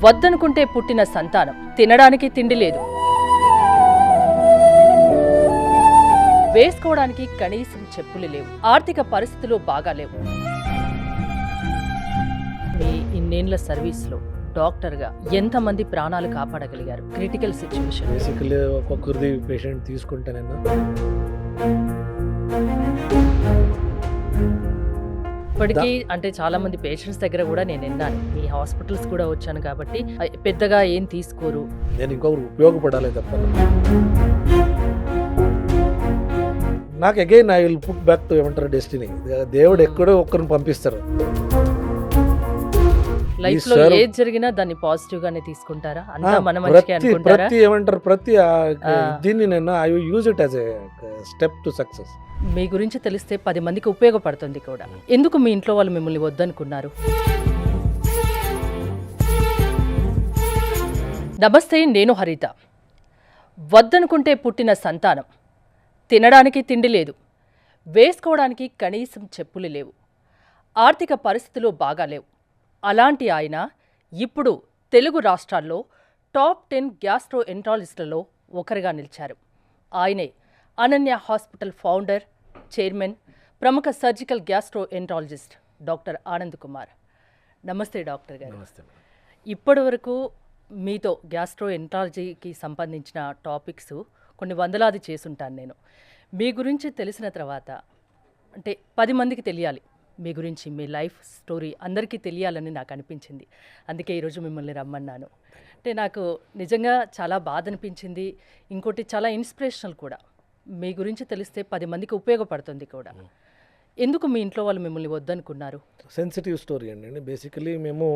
వద్దనుకుంటే పుట్టిన సంతానం తినడానికి తిండి లేదు, వేసుకోవడానికి కనీసం చెప్పులు లేవు, ఆర్థిక పరిస్థితులు బాగాలేవు. మీ ఇన్నేళ్ల సర్వీస్లో డాక్టర్గా ఎంతమంది ప్రాణాలు కాపాడగలిగారు? క్రిటికల్ సిచ్యువేషన్ బేసికలీ ఒక్కొక్కరిది పేషెంట్ తీసుకుంటానన్నా ఇప్పటికీ అంటే చాలా మంది పేషెంట్స్ దగ్గర కూడా నేను విన్నాను, మీ హాస్పిటల్స్ కూడా వచ్చాను కాబట్టి పెద్దగా ఏం తీసుకోరు. నేను ఇంకొకరు ఉపయోగపడాలి తప్ప నాకు again I will put back to ఏమంటారు డెస్టినీ. దేవుడు ఎక్కడో ఒక్కరిని పంపిస్తారు. లైఫ్ లో ఏది జరిగినా దాన్ని పాజిటివ్ గానే తీసుకుంటారా? అంతా మన మంచికే అనుకుంటారా? ప్రతి ఏమంటారు ప్రతి దీన్ని నేను I will use it as a step to success. మీ గురించి తెలిస్తే 10 మందికి ఉపయోగపడుతుంది కూడా. ఎందుకు మీ ఇంట్లో వాళ్ళు మిమ్మల్ని వద్దనుకున్నారు? నమస్తే, నేను హరిత. వద్దనుకుంటే పుట్టిన సంతానం తినడానికి తిండి లేదు, వేసుకోవడానికి కనీసం చెప్పులు లేవు, ఆర్థిక పరిస్థితులు బాగాలేవు. అలాంటి ఆయన ఇప్పుడు తెలుగు రాష్ట్రాల్లో టాప్ 10 గ్యాస్ట్రోఎంట్రాలజిస్టులలో ఒకరిగా నిలిచారు. ఆయనే అనన్య హాస్పిటల్ ఫౌండర్, చైర్మన్, ప్రముఖ surgical gastroenterologist doctor Anand Kumar. నమస్తే డాక్టర్ గారు. ఇప్పటి వరకు మీతో గ్యాస్ట్రోఎంట్రాలజీకి సంబంధించిన టాపిక్స్ కొన్ని వందలాది చేసుంటాను నేను. మీ గురించి తెలిసిన తర్వాత అంటే 10 మందికి తెలియాలి మీ గురించి, మీ లైఫ్ స్టోరీ అందరికీ తెలియాలని నాకు అనిపించింది. అందుకే ఈరోజు మిమ్మల్ని రమ్మన్నాను. అంటే నాకు నిజంగా చాలా బాధ అనిపించింది. ఇంకోటి చాలా ఇన్స్పిరేషనల్ కూడా. మీ గురించి తెలిస్తే 10 మందికి ఉపయోగపడుతుంది కూడా. ఎందుకు మీ ఇంట్లో వాళ్ళు మిమ్మల్ని వద్దనుకున్నారు? సెన్సిటివ్ స్టోరీ అండి. బేసికలీ మేము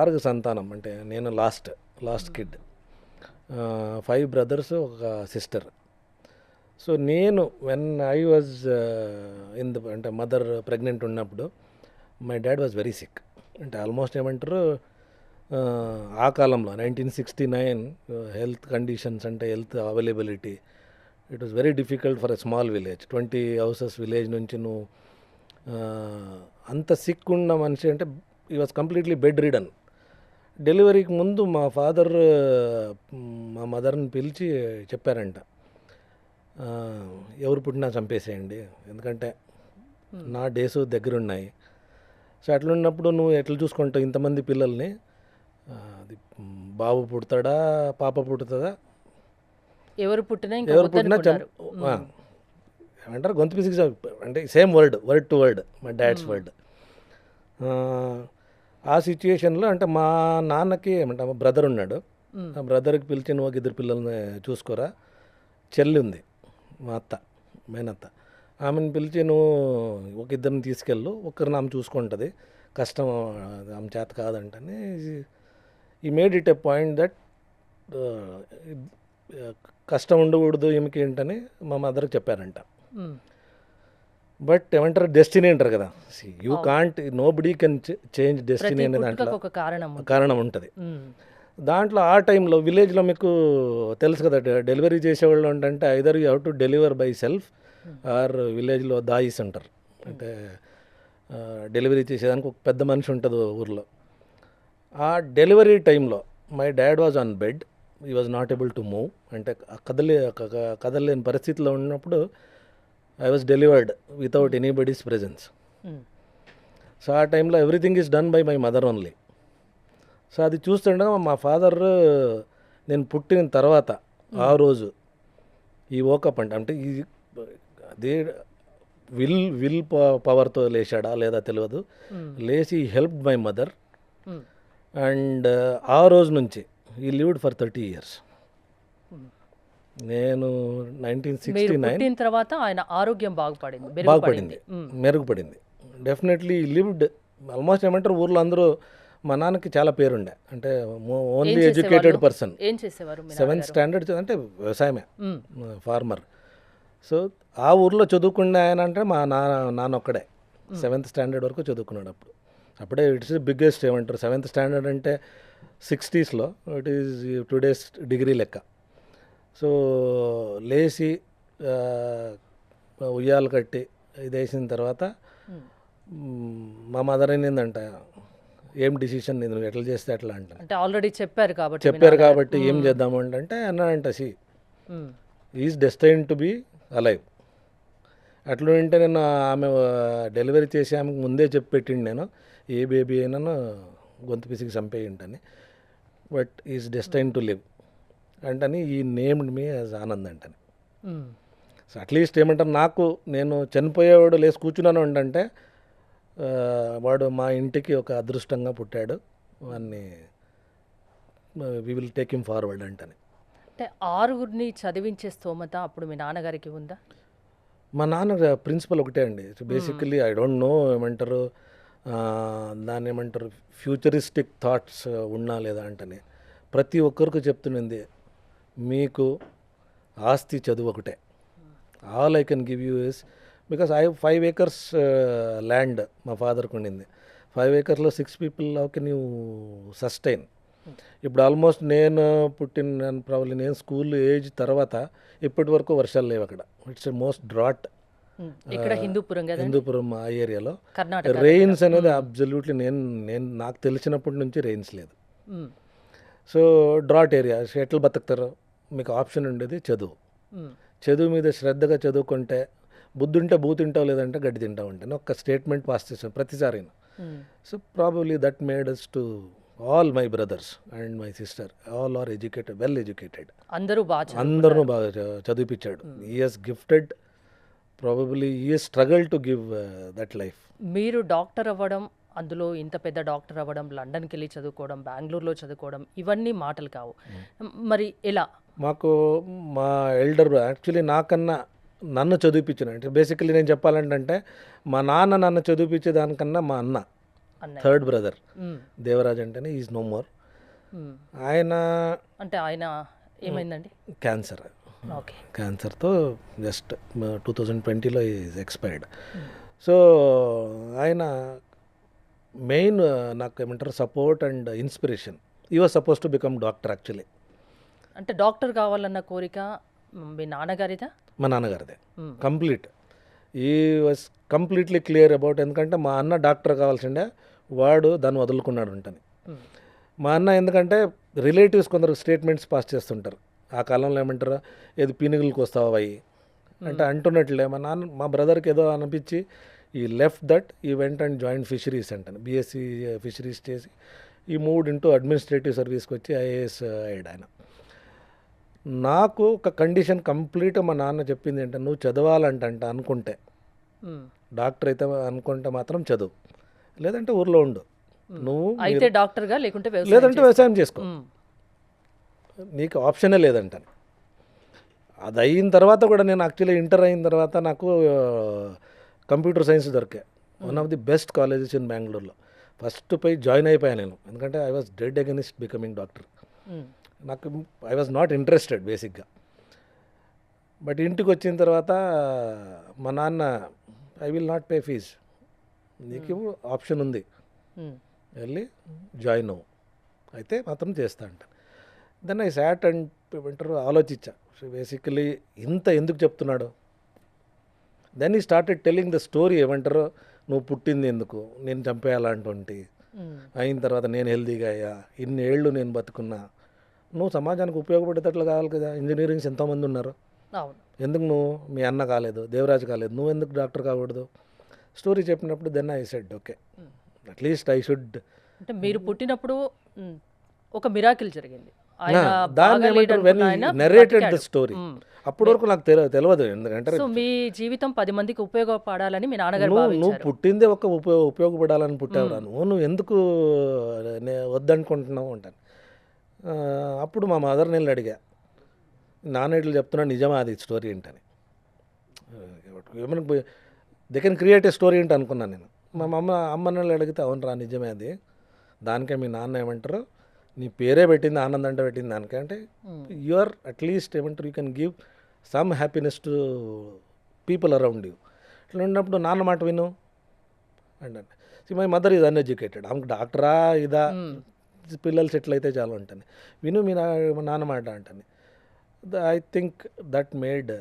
6 సంతానం. అంటే నేను లాస్ట్ కిడ్, 5 బ్రదర్స్, ఒక సిస్టర్. సో నేను వెన్ ఐ వాజ్ అంటే మదర్ ప్రెగ్నెంట్ ఉన్నప్పుడు my dad was very sick. అంటే ఆల్మోస్ట్ ఏమంటారు ఆ కాలంలో 1969 హెల్త్ కండిషన్స్ అంటే health availability it was very difficult for a small village. 20 houses village నుంచి నువ్వు అంత సిక్ ఉన్న మనిషి అంటే ఈ వాజ్ కంప్లీట్లీ బెడ్ రిడన్. డెలివరీకి ముందు మా ఫాదర్ మా మదర్ని పిలిచి చెప్పారంట, ఎవరు పుట్టినా చంపేసేయండి, ఎందుకంటే నా డేస్ దగ్గరున్నాయి. సో అట్లున్నప్పుడు నువ్వు ఎట్లా చూసుకుంటావు ఇంతమంది పిల్లల్ని? అది బాబు పుడతాడా పాప పుడుతుందా, ఎవరు పుట్టినా ఏమంటారు గొంతు పిసికి అంటే సేమ్ వర్డ్ టు వర్డ్ మా డాడ్స్ వర్డ్. ఆ సిచ్యుయేషన్లో అంటే మా నాన్నకి ఏమంటే మా బ్రదర్ ఉన్నాడు. ఆ బ్రదర్కి పిలిచి నువ్వు 2 పిల్లల్ని చూసుకోరా, చెల్లి ఉంది మా అత్త మేనత్త, ఆమెను పిలిచి నువ్వు 1 తీసుకెళ్ళు, ఒకరిని ఆమె చూసుకుంటుంది, కష్టం ఆమె చేత కాదంటని ఈ made it a point that కష్టం ఉండకూడదు ఈమెకి ఏంటని మా మదర్కి చెప్పారంట. బట్ ఏమంటారు డెస్టినీ అంటారు కదా, you can't nobody can change destiny అనే దాంట్లో కారణం ఉంటుంది. దాంట్లో ఆ టైంలో విలేజ్లో మీకు తెలుసు కదా, డెలివరీ చేసేవాళ్ళు అంటే either you have to deliver by self or విలేజ్లో దాయిస్ అంటారు. అంటే డెలివరీ చేసేదానికి ఒక పెద్ద మనిషి ఉంటుంది ఊర్లో. ఆ డెలివరీ టైంలో my dad was on bed, he was not able to move. అంటే కదలలేని పరిస్థితిలో ఉన్నప్పుడు I was delivered without anybody's presence. So ఆ టైంలో everything is done by my mother only. So అది చూస్తుండగా మా ఫాదర్ నేను పుట్టిన తర్వాత ఆ రోజు ఈ ఓకప్ అంటే ఈ అదే విల్ పవర్తో లేచాడా లేదా తెలియదు, లేచి హెల్ప్ మై మదర్. అండ్ ఆ రోజు నుంచి ఈ లివ్డ్ ఫర్ 30 years. నేను 1969 తర్వాత ఆయన ఆరోగ్యం మెరుగుపడింది. డెఫినెట్లీ లివ్డ్ ఆల్మోస్ట్ ఏమంటారు ఊర్లో అందరూ మా నాన్నకి చాలా పేరుండే, అంటే only educated person. 7th standard అంటే వ్యవసాయమే, ఫార్మర్. సో ఆ ఊర్లో చదువుకునే ఆయన అంటే మా నాన్న ఒక్కడే 7th స్టాండర్డ్ వరకు చదువుకున్నాడు. అప్పుడే ఇట్స్ బిగ్గెస్ట్ ఏమంటారు 7th స్టాండర్డ్ అంటే 60sలో ఇట్ ఈజ్ టుడేస్ డిగ్రీ లెక్క. సో లేచి ఉయ్యాలు కట్టి ఇది వేసిన తర్వాత మా మదర్ ఏంటంట, ఏం డిసిషన్ నేను ఎట్లా చేస్తే అట్లా అంటాను. అంటే ఆల్రెడీ చెప్పారు కాబట్టి చెప్పారు కాబట్టి ఏం చేద్దాము అంటే అన్నాడంట, is destine to be alive. అట్లా ఉంటే నేను ఆమె డెలివరీ చేసి ఆమెకు ముందే చెప్పి పెట్టిండి, నేను ఏ బేబీ అయినా గొంతు పిసికి చంపేయంటని, but he's destine to live అంటని he named me as Anand అంటని. సో అట్లీస్ట్ ఏమంటారు, నాకు నేను చనిపోయేవాడు లేసి కూర్చున్నాను అంటే వాడు మా ఇంటికి ఒక అదృష్టంగా పుట్టాడు, వాడిని we will take him forward అంటని. అంటే 6గురిని చదివించే స్తోమత అప్పుడు మీ నాన్నగారికి ఉందా? మా నాన్న ప్రిన్సిపల్ ఒకటే అండి. So basically I don't no ఏమంటారు దాన్ని ఏమంటారు ఫ్యూచరిస్టిక్ థాట్స్ ఉన్నా లేదా అంటని ప్రతి ఒక్కరికి చెప్తున్నది, మీకు ఆస్తి చదువు ఒకటే. All I can give you is because I 5 acres land మా ఫాదర్కి ఉండింది. 5 acresలో 6 people how can you sustain? ఇప్పుడు ఆల్మోస్ట్ నేను పుట్టిన ప్రాబ్లీ నేను స్కూల్ ఏజ్ తర్వాత ఇప్పటి వరకు వర్షాలు లేవు అక్కడ. It's most drought. ఇక్కడ హిందూపురం కదా, హిందూపురం ఆ ఏరియాలో కర్ణాటక. రెయిన్స్ అనేది అబ్జల్యూట్లీ నేను నాకు తెలిసినప్పటి నుంచి రెయిన్స్ లేదు. సో డ్రాట్ ఏరియా, ఎట్లా బతుకుతారు? మీకు ఆప్షన్ ఉండేది చదువు. చదువు మీద శ్రద్ధగా చదువుకుంటే బుద్ధి ఉంటే బూ తింటావు, లేదంటే గడ్డి తింటావు అంటే ఒక్క స్టేట్మెంట్ పాస్ చేసాను ప్రతిసారి. So probably that made us to all my brothers and my sister all are educated, well educated. అందరూ బాగా చదివిపించాడు. He has gifted, probably he has struggle to give that life. మీరు డాక్టర్ అవ్వడం, అందులో ఇంత పెద్ద డాక్టర్ అవ్వడం, లండన్కి వెళ్ళి చదువుకోవడం, బెంగళూరులో చదువుకోవడం, ఇవన్నీ మాటలు కావు. మరి ఎలా? మాకు మా ఎల్డర్ యాక్చువల్లీ నాకన్నా నన్ను చదివిపించిన, అంటే బేసికలీ నేను చెప్పాలంటే మా నాన్న నన్ను చదివిపించే దానికన్నా మా అన్న థర్డ్ బ్రదర్ దేవరాజ్ అంటేనే ఈజ్ నో మోర్. ఆయన ఏమైందండి? క్యాన్సర్. క్యాన్సర్తో జస్ట్ 2020లో ఈజ్ ఎక్స్పైర్డ్. సో ఆయన మెయిన్ నాకు ఏమంటారు సపోర్ట్ అండ్ ఇన్స్పిరేషన్. ఈ was suppose to become doctor actually. అంటే డాక్టర్ కావాలన్న కోరిక మీ నాన్నగారిదా? మా నాన్నగారిదే కంప్లీట్. ఈ వాజ్ కంప్లీట్లీ క్లియర్ అబౌట్, ఎందుకంటే మా అన్న డాక్టర్ కావాల్సిండే, వాడు దాన్ని వదులుకున్నాడు ఉంటుంది. మా అన్న ఎందుకంటే రిలేటివ్స్ కొందరు స్టేట్మెంట్స్ పాస్ చేస్తుంటారు ఆ కాలంలో, ఏమంటారు ఏది పీనుగులకు వస్తావా అవి అంటే అంటున్నట్లే. మా బ్రదర్కి ఏదో అనిపించి ఈ లెఫ్ట్ దట్, ఈ వెంట అండ్ జాయింట్ ఫిషరీస్ అంటాను, బీఎస్సీ ఫిషరీస్ చేసి ఈ మూవ్ ఇంటూ అడ్మినిస్ట్రేటివ్ సర్వీస్కి వచ్చి ఐఏఎస్ అయ్యాడు ఆయన. నాకు ఒక కండిషన్ కంప్లీట్ మా నాన్న చెప్పింది ఏంటంటే, నువ్వు చదవాలంటే అనుకుంటే డాక్టర్ అయితే అనుకుంటే మాత్రం చదువు, లేదంటే ఊర్లో ఉండు, నువ్వు అయితే డాక్టర్గా, లేదంటే వ్యవసాయం చేసుకో, నీకు ఆప్షనే లేదంటాను. అది అయిన తర్వాత కూడా నేను యాక్చువల్లీ ఇంటర్ అయిన తర్వాత నాకు కంప్యూటర్ సైన్స్ దొరికాయి. One of the best colleges in బెంగళూరులో. ఫస్ట్ పోయి జాయిన్ అయిపోయాను నేను, ఎందుకంటే I was dead against becoming doctor. నాకు ఐ వాజ్ నాట్ ఇంట్రెస్టెడ్ బేసిక్గా. బట్ ఇంటికి వచ్చిన తర్వాత మా నాన్న, I will not pay fees, నీకు ఆప్షన్ ఉంది, వెళ్ళి జాయిన్ అవ్వు, అయితే మాత్రం చేస్తా అంట. దెన్ ఐ సాట్ అండ్ ఏమంటారు ఆలోచించా, సో బేసికలీ ఇంత ఎందుకు చెప్తున్నాడు. దెన్ ఈ స్టార్టెడ్ టెల్లింగ్ ద స్టోరీ, ఏమంటారు నువ్వు పుట్టింది ఎందుకు, నేను చంపేయాలంటుంది, అయిన తర్వాత నేను హెల్దీగా అయ్యా, ఇన్ని ఏళ్ళు నేను బతుకున్నా, నువ్వు సమాజానికి ఉపయోగపడేటట్లు కావాలి కదా. ఇంజనీరింగ్స్ ఎంతోమంది ఉన్నారు, ఎందుకు నువ్వు మీ అన్న కాలేదు, దేవరాజ్ కాలేదు, నువ్వు ఎందుకు డాక్టర్ కాకూడదు. స్టోరీ చెప్పినప్పుడు then I said okay, at least I should. అంటే మీరు పుట్టినప్పుడు ఒక మిరాకిల్ జరిగింది, దాన్ని నరేటెడ్ ద స్టోరీ. అప్పటి వరకు నాకు తెలియదు, ఎందుకంటే మీ జీవితం 10 మందికి ఉపయోగపడాలని మీ నాన్నగారు, నువ్వు పుట్టిందే ఒక ఉపయోగపడాలని పుట్టావురా, నువ్వు ఎందుకు వద్దనుకుంటున్నావు అంటాను. అప్పుడు మా మదర్ నేను అడిగా, నాన్న ఇట్లా చెప్తున్నా నిజమా అది స్టోరీ ఏంటని. ఏమైనా they can create a story ఏంటి అనుకున్నాను నేను. మా అమ్మని అడిగితే అవును రా నిజమే అది, దానికే మీ నాన్న ఏమంటారు నీ పేరే పెట్టింది ఆనంద్ అంటే పెట్టింది దానికే, అంటే యు ఆర్ అట్లీస్ట్ ఏమంటారు you can give some happiness to people around you. ఇట్లా ఉన్నప్పుడు నాన్న మాట విను అంటే. మై మదర్ ఈజ్ అన్ఎడ్యుకేటెడ్, ఆమెకు డాక్టరా ఇదా, పిల్లలు సెటిల్ అయితే చాలు అంటాను, విను మీ నాన్న మాట అంటాను. ఐ థింక్ దట్ మేడ్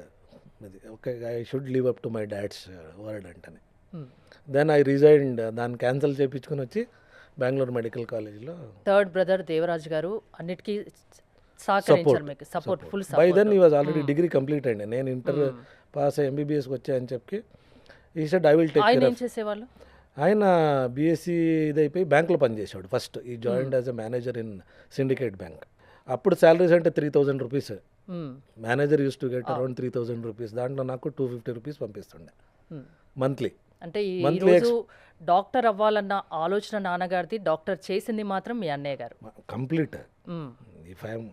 ఇది okay, I should live up to my dad's word అంటాను. దెన్ ఐ రిజైన్డ్, దాన్ని క్యాన్సిల్ చేయించుకొని వచ్చి బెంగళూరు మెడికల్ కాలేజ్లో. థర్డ్ బ్రదర్ దేవరాజ్ గారు అన్నిటికీ సహకరించారు మీకు, support, full by support. Then he was already degree complete అండి. నేను ఇంటర్ పాస్ అయ్యి ఎంబీబీఎస్కి వచ్చాయని చెప్పి he said I will take ఆయన కేర్ ఏం చేసేవాళ్ళు? ఆయన బీఎస్సీ ఇదైపోయి బ్యాంక్లో పనిచేసాడు ఫస్ట్. ఈ joined as a manager in syndicate bank. అప్పుడు శాలరీస్ అంటే 3,000 rupees. Manager use to get around 3,000 rupees. దాంట్లో నాకు 250 రూపీస్ పంపిస్తుండే మంత్లీ. అంటే ఈరోజు డాక్టర్ అవ్వాలన్న ఆలోచన నాన్నగారిది, డాక్టర్ చేసింది మాత్రం మీ అన్నయ్య గారు. Complete. If I'm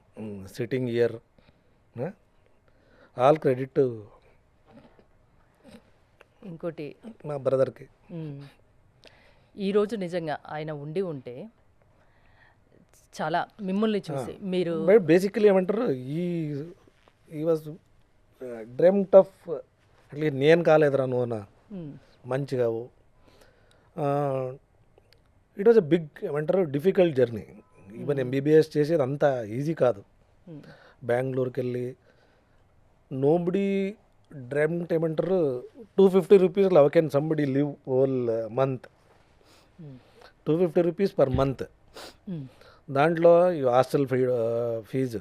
sitting year, all credit ఇంకోటి మా బ్రదర్కి. ఈరోజు నిజంగా ఆయన ఉండి ఉంటే చాలా మిమ్మల్ని చూసి మీరు బేసికలీ ఏమంటారు, ఈ వాజ్ డ్రీమ్డ్ ఆఫ్ అట్లీస్ట్ నేను కాలేదురా నువ్వు నా మంచిగా. ఇట్ వాజ్ అ బిగ్ ఏమంటారు డిఫికల్ట్ జర్నీ. ఈవెన్ ఎంబీబీఎస్ చేసేది అంత ఈజీ కాదు. బెంగళూరుకి వెళ్ళి నోబడి డ్రీమ్డ్ ఏమంటారు 250 rupees how can somebody live whole month. 250 rupees per month. దాంట్లో hostel fees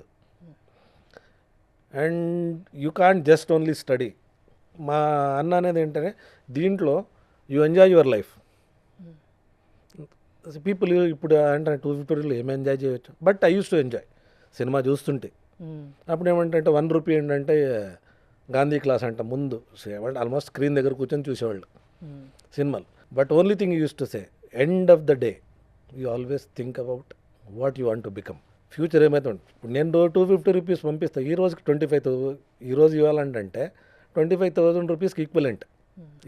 and you can't just only study. మా అన్న అనేది ఏంటంటే దీంట్లో you enjoy your life. People ఇప్పుడు అంటే 250 రూపీలు ఏం ఎంజాయ్ చేయొచ్చు, but I use to enjoy. Cinema చూస్తుంటే అప్పుడు ఏమంటే 1 రూపీ ఏంటంటే గాంధీ క్లాస్ అంట ముందు ఆల్మోస్ట్ స్క్రీన్ దగ్గర కూర్చొని చూసేవాళ్ళు సినిమాలు. But only thing use to say end of the day you always think about what you want to become. Future ఏమైతే ఉంటుంది. ఇప్పుడు నేను 250 రూపీస్ పంపిస్తాను, ఈ రోజుకి 25,000 ఈరోజు ఇవ్వాలంటే 25,000 రూపీస్కి ఈక్వలెంట్.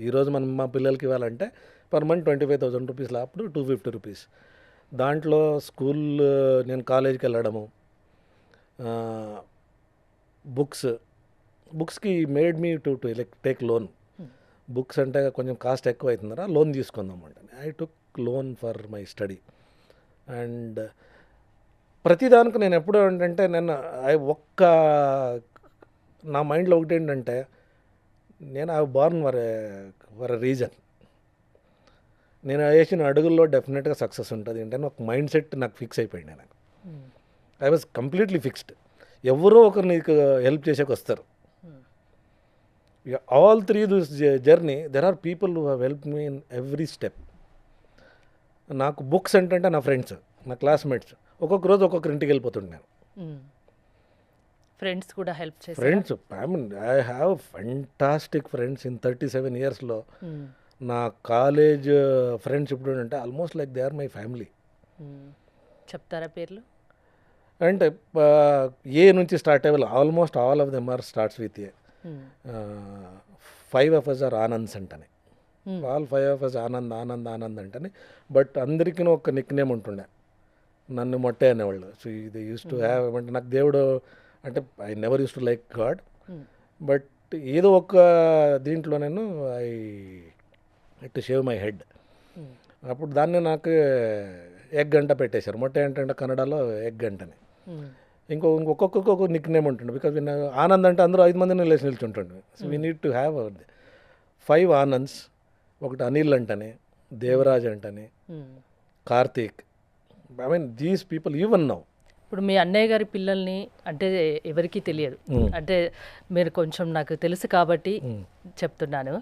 ఈరోజు మనం మా పిల్లలకి ఇవ్వాలంటే పర్ మంత్ 25,000 రూపీస్. అప్పుడు 250 రూపీస్. దాంట్లో స్కూల్ నేను కాలేజీకి వెళ్ళడము, బుక్స్కి made me to take loan. Books అంటే కొంచెం కాస్ట్ ఎక్కువ అవుతుందరా, లోన్ తీసుకుందాం అంటే I took loan for my study. And ప్రతిదానికి నేను ఎప్పుడు ఏంటంటే నేను నా మైండ్లో ఒకటి ఏంటంటే నేను ఐ బార్న్ ఫర్ రీజన్. నేను వేసిన అడుగుల్లో డెఫినెట్గా సక్సెస్ ఉంటుంది ఏంటంటే ఒక మైండ్ సెట్ నాకు ఫిక్స్ అయిపోయింది. నాకు ఐ వాజ్ కంప్లీట్లీ ఫిక్స్డ్. ఎవరో ఒకరు నీకు హెల్ప్ చేసేకి వస్తారు. All through this journey there are people who have help me in every step. నాకు బుక్స్ ఏంటంటే నా ఫ్రెండ్స్, నా క్లాస్మేట్స్ ఒక్కొక్క రోజు ఒక్కొక్కరి ఇంటికి వెళ్ళిపోతుంటాను. ఫ్రెండ్స్ కూడా హెల్ప్ చేస్తారు. Friends I have fantastic friends in 37 ఇయర్స్లో. నా కాలేజ్ ఫ్రెండ్స్ ఇప్పుడు అంటే almost like they are my family. చెప్తారా పేర్లు? అంటే ఏ నుంచి స్టార్ట్ అయ్యాలి, almost all of them are starts with A. 5 of us are Anands అంటనే. All 5 of us Anand Anand Anand అంటని. బట్ అందరికీ ఒక నిక్ నేమ్ ఉంటుండే, నన్ను మొట్టే అనేవాళ్ళు. సో ఇది యూస్ టు హ్యావ్ అంటే నాకు దేవుడు అంటే I never use to like God, but ఏదో ఒక దీంట్లో నేను I to shave my head. అప్పుడు దాన్ని నాకు ఎగ్ గంట పెట్టేశారు. మొట్ట ఏంటంటే కన్నడలో ఎగ్ గంటని. ఇంకొక నిక్ నేమ్ ఉంటుండే. బికాజ్ ఆనంద్ అంటే అందరూ 5 మందిని లేచి నిల్చుంటుండే. So we need to have 5 Anands. ఒకటి అనిల్ అంటని, దేవరాజ్ అంటని, Karthik. I mean these people even now. ఇప్పుడు మీ అన్నయ్య గారి పిల్లల్ని అంటే ఎవరికీ తెలియదు, అంటే మీరు కొంచెం నాకు తెలుసు కాబట్టి చెప్తున్నాను.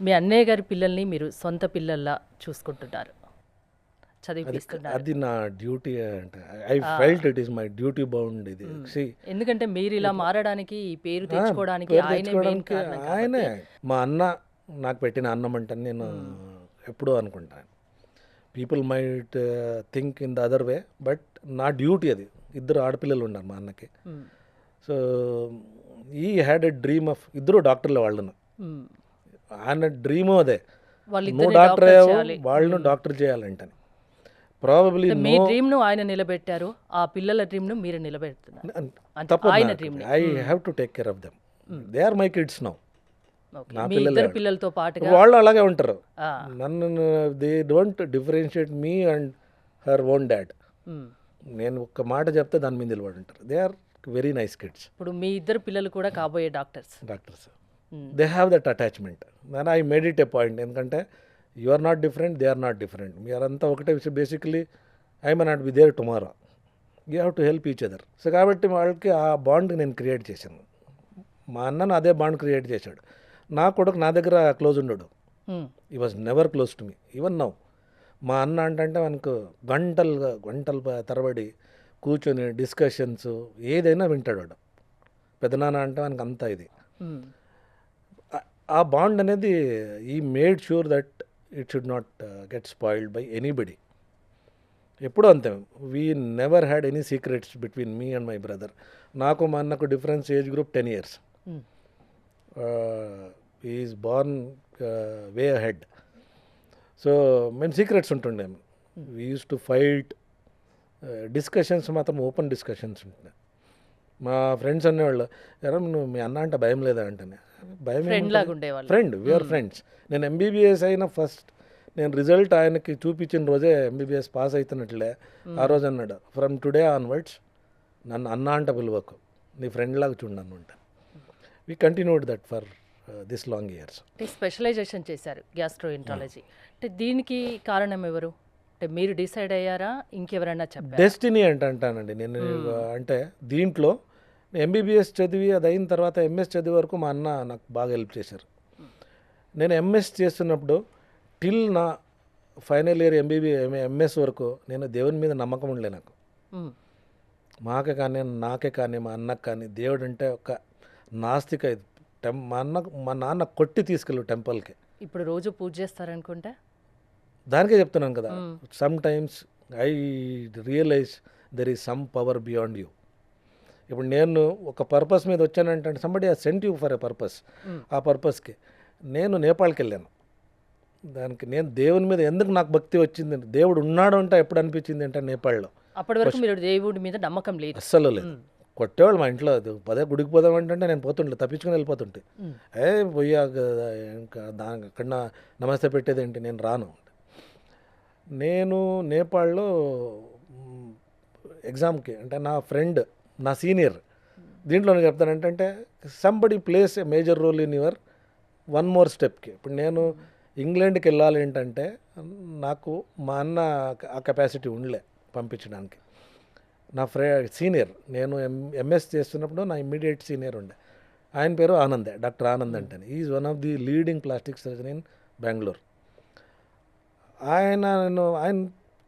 మీ అన్నయ్య గారి పిల్లల్ని మీరు సొంత పిల్లల్లా చూసుకుంటున్నారు, చదివిపిస్తున్నారు. అది నా డ్యూటీ. అంటే I felt it is my duty bound ఇది. ఎందుకంటే మీరు ఇలా మారడానికి, ఈ పేరు తెచ్చుకోవడానికి ఆయనే మా అన్న నాకు పెట్టిన అన్నం అంటే నేను ఎప్పుడూ అనుకుంటాను. People might think in the other way, but నా డ్యూటీ అది. 2 ఆడపిల్లలు ఉన్నారు మా అన్నకి. సో ఈ హ్యాడ్ ఎ డ్రీమ్ ఆఫ్, 2 డాక్టర్లు వాళ్ళను. ఆయన డ్రీము అదే, నువ్వు డాక్టర్ అయ్యావు, వాళ్ళను డాక్టర్ చేయాలంటని. ప్రాబబ్లీ మీ డ్రీమ్ ను ఆయన నిలబెట్టారు, ఆ పిల్లల డ్రీమ్ ను మీరు నిలబెడుతున్నారు. I have to take care of them. They are my kids now. నా పిల్లలతో పాటు వాళ్ళు అలాగే ఉంటారు. నన్ను they don't differentiate me and her own dad. నేను ఒక్క మాట చెప్తే దాని మీద నిలబడి ఉంటారు. They are very nice kids. ఇప్పుడు మీ 2 పిల్లలు కూడా కాబోయే doctors. They have that attachment. Then I made it a point. ఎందుకంటే you are not different, they are not different, మీరంతా ఒకటే విషయం. Basically I may not be there tomorrow, you have to help each other. So కాబట్టి వాళ్ళకి ఆ bond నేను create చేశాను. మా అన్నను అదే బాండ్ క్రియేట్ చేశాడు. నా కొడుకు నా దగ్గర క్లోజ్ ఉండడు, ఈ was never close to me even now. మా అన్న అంటే మనకు గంటల తరబడి కూర్చొని డిస్కషన్స్ ఏదైనా వింటాడు వాడు. పెద్దనాన్న అంటే మనకు అంతా ఇది. ఆ బాండ్ అనేది ఈ made sure that it should not get spoiled by anybody. ఎప్పుడూ అంతే, we never had any secrets between me and my brother. నాకు మా అన్నకు difference age group 10 years. Is born way ahead. So మేము సీక్రెట్స్ ఉంటుండే. We use to fight. Discussions మాత్రం open discussions ఉంటున్నాయి. మా ఫ్రెండ్స్ అనేవాళ్ళు, ఎరా నువ్వు మీ అన్న అంటే భయం లేదా అంటేనే, భయం ఫ్రెండ్, వీఆర్ ఫ్రెండ్స్. నేను ఎంబీబీఎస్ అయిన ఫస్ట్ నేను రిజల్ట్ ఆయనకి చూపించిన రోజే ఎంబీబీఎస్ పాస్ అవుతున్నట్లే ఆ రోజు అన్నాడు, ఫ్రమ్ టుడే ఆన్వర్డ్స్ నన్ను అన్న అంట పిలవకు, నీ ఫ్రెండ్ లాగా చూడను అంట. We continued that for this long years. Specialization చేశారు గ్యాస్ట్రోఎంట్రాలజీ. అంటే దీనికి కారణం ఎవరు? అంటే మీరు డిసైడ్ అయ్యారా, ఇంకెవరైనా చెప్పారా? డెస్టినీ అంటానండి నేను. అంటే దీంట్లో ఎంబీబీఎస్ చదివి అది అయిన తర్వాత ఎంఎస్ చదివే వరకు మా అన్న నాకు బాగా హెల్ప్ చేశారు. నేను ఎంఎస్ చేస్తున్నప్పుడు టిల్ నా ఫైనల్ ఇయర్ ఎంఎస్ వరకు నేను దేవుని మీద నమ్మకం ఉండలే నాకు. మాకే కానీ నాకే కానీ మా అన్నకు కానీ దేవుడు అంటే ఒక నాస్తిక. మా నాన్న కొట్టి తీసుకెళ్ళు టెంపుల్కి. ఇప్పుడు రోజు పూజ చేస్తారనుకుంటా. దానికే చెప్తున్నాను కదా, sometimes I realise there is some power beyond you. ఇప్పుడు నేను ఒక పర్పస్ మీద వచ్చానంటే somebody ah sent you for a purpose. ఆ పర్పస్కి నేను నేపాల్కి వెళ్ళాను. దానికి నేను దేవుని మీద ఎందుకు నాకు భక్తి వచ్చింది, దేవుడు ఉన్నాడు అంటే ఎప్పుడు అనిపించింది అంటే నేపాల్లో. అప్పటి వరకు మీరు దేవుడి మీద నమ్మకం లేదు? అస్సలు లేదు. కొట్టేవాళ్ళు మా ఇంట్లో, పదే గుడికి పోదామంటే నేను పోతుంటే తప్పించుకొని వెళ్ళిపోతుంటే, పోయా ఇంకా దాని అక్కడ నమస్తే పెట్టేది ఏంటి, నేను రాను. నేను నేపాల్లో ఎగ్జామ్కి అంటే నా ఫ్రెండ్, నా సీనియర్, దీంట్లో నేను చెప్తానంటే somebody plays a major role in your one more స్టెప్కి. ఇప్పుడు నేను ఇంగ్లాండ్కి వెళ్ళాలి ఏంటంటే నాకు మా అన్న ఆ కెపాసిటీ ఉండలే పంపించడానికి. నా సీనియర్, నేను ఎంఎస్ చేస్తున్నప్పుడు నా ఇమ్మీడియట్ సీనియర్ ఉండే, ఆయన పేరు ఆనందే, డాక్టర్ ఆనంద్ అంటే. Is one of the leading plastic surgeon in Bengaluru. ఆయన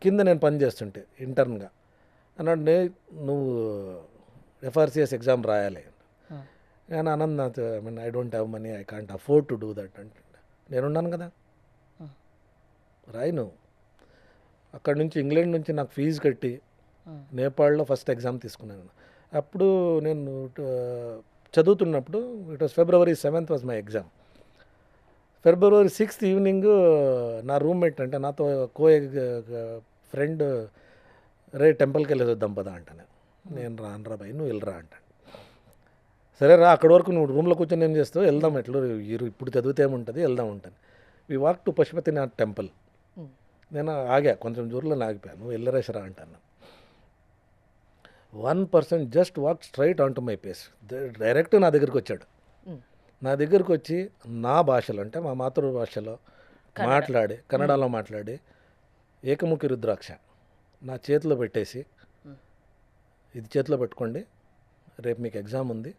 కింద నేను పని చేస్తుంటే ఇంటర్న్గా అన్నాడు, నువ్వు ఎఫ్ఆర్సిఎస్ ఎగ్జామ్ రాయాలి. నేను Anand I don't have money, I can't afford to do that అంటే, నేనున్నాను కదా రాయను. అక్కడ నుంచి ఇంగ్లాండ్ నుంచి నాకు ఫీజు కట్టి నేపాల్లో ఫస్ట్ ఎగ్జామ్ తీసుకున్నాను. అప్పుడు నేను చదువుతున్నప్పుడు it was February 7th was my exam. February 6th evening నా రూమ్మేట్ అంటే నాతో ఫ్రెండ్, రే టెంపుల్కి వెళ్ళేది వద్దాం పదా అంటాను. నేను రానురా భయ్, నువ్వు వెళ్ళరా అంటాను. సరే రా, అక్కడి వరకు నువ్వు రూమ్లో కూర్చొని ఏం చేస్తావు, వెళ్దాం ఎట్లు ఇప్పుడు చదివితే ఏముంటుంది, వెళ్దాం ఉంటుంది. We walk to Pashupatinath temple. నేను ఆగా, కొంచెం దూరంలో ఆగిపోయాను. నువ్వు వెళ్ళరేసరా అంటాను. 1% just walk straight on to my pace, direct నా దగ్గరికి వచ్చాడు. నా దగ్గరికి వచ్చి నా భాషలో అంటే మా మాతృభాషలో మాట్లాడి, కన్నడలో మాట్లాడి, ఏకముఖి రుద్రాక్ష నా చేతిలో పెట్టేసి, ఇది చేతిలో పెట్టుకోండి, రేపు మీకు ఎగ్జామ్ ఉంది,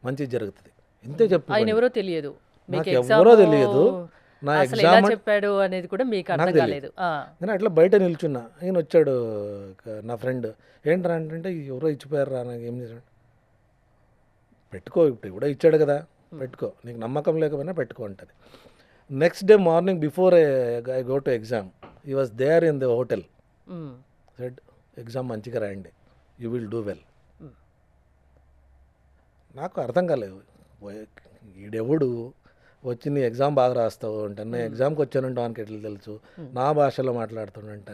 మంచి జరుగుతుంది, ఇంతే చెప్పు. ఆయన ఎవరో తెలియదు, నాకు ఎవరో తెలియదు. నా ఎగ్జామ్ చెప్పాడు అనేది కూడా మీకు అర్థం కాలేదు. నేను అట్లా బయట నిల్చున్నా, ఆయన వచ్చాడు నా ఫ్రెండ్, ఏంట్రా అంటే ఎవరో ఇచ్చిపోయారు రా, నాకు ఏం చేశాడు, పెట్టుకో ఇప్పుడు ఎవడో ఇచ్చాడు కదా పెట్టుకో, నీకు నమ్మకం లేకపోయినా పెట్టుకో అంటది. Next day morning before I go to exam, he was there in the hotel, said exam మంచిగా రాయండి, యూ విల్ డూ వెల్. నాకు అర్థం కాలేదు, ఈడెవడు వచ్చి నీ ఎగ్జామ్ బాగా రాస్తావు అంటే, నేను ఎగ్జామ్కి వచ్చానంటే వానికి ఎట్లా తెలుసు, నా భాషలో మాట్లాడుతుంటే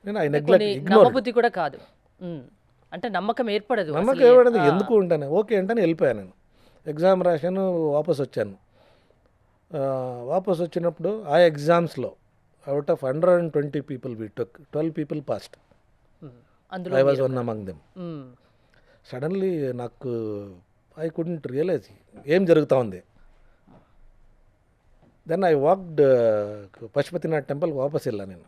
నేను ఐ నెగ్లెక్ట్, ఇగ్నోర్. బుద్ధి కూడా కాదు అంటే నమ్మకం ఏర్పడదు. నమ్మకం ఏర్పడదు ఎందుకు ఉంటాను, ఓకే అంటే వెళ్ళిపోయాను. నేను ఎగ్జామ్ రాశాను, వాపస్ వచ్చాను. వాపస్ వచ్చినప్పుడు ఆ ఎగ్జామ్స్లో out of 120 people we took, 12 people passed. I was one among them. Suddenly నాకు ఐ కుడెంట్ రియలైజ్ ఏం జరుగుతూ ఉంది. Then I walked Pashupatinath temple వాపస్ వెళ్ళా నేను.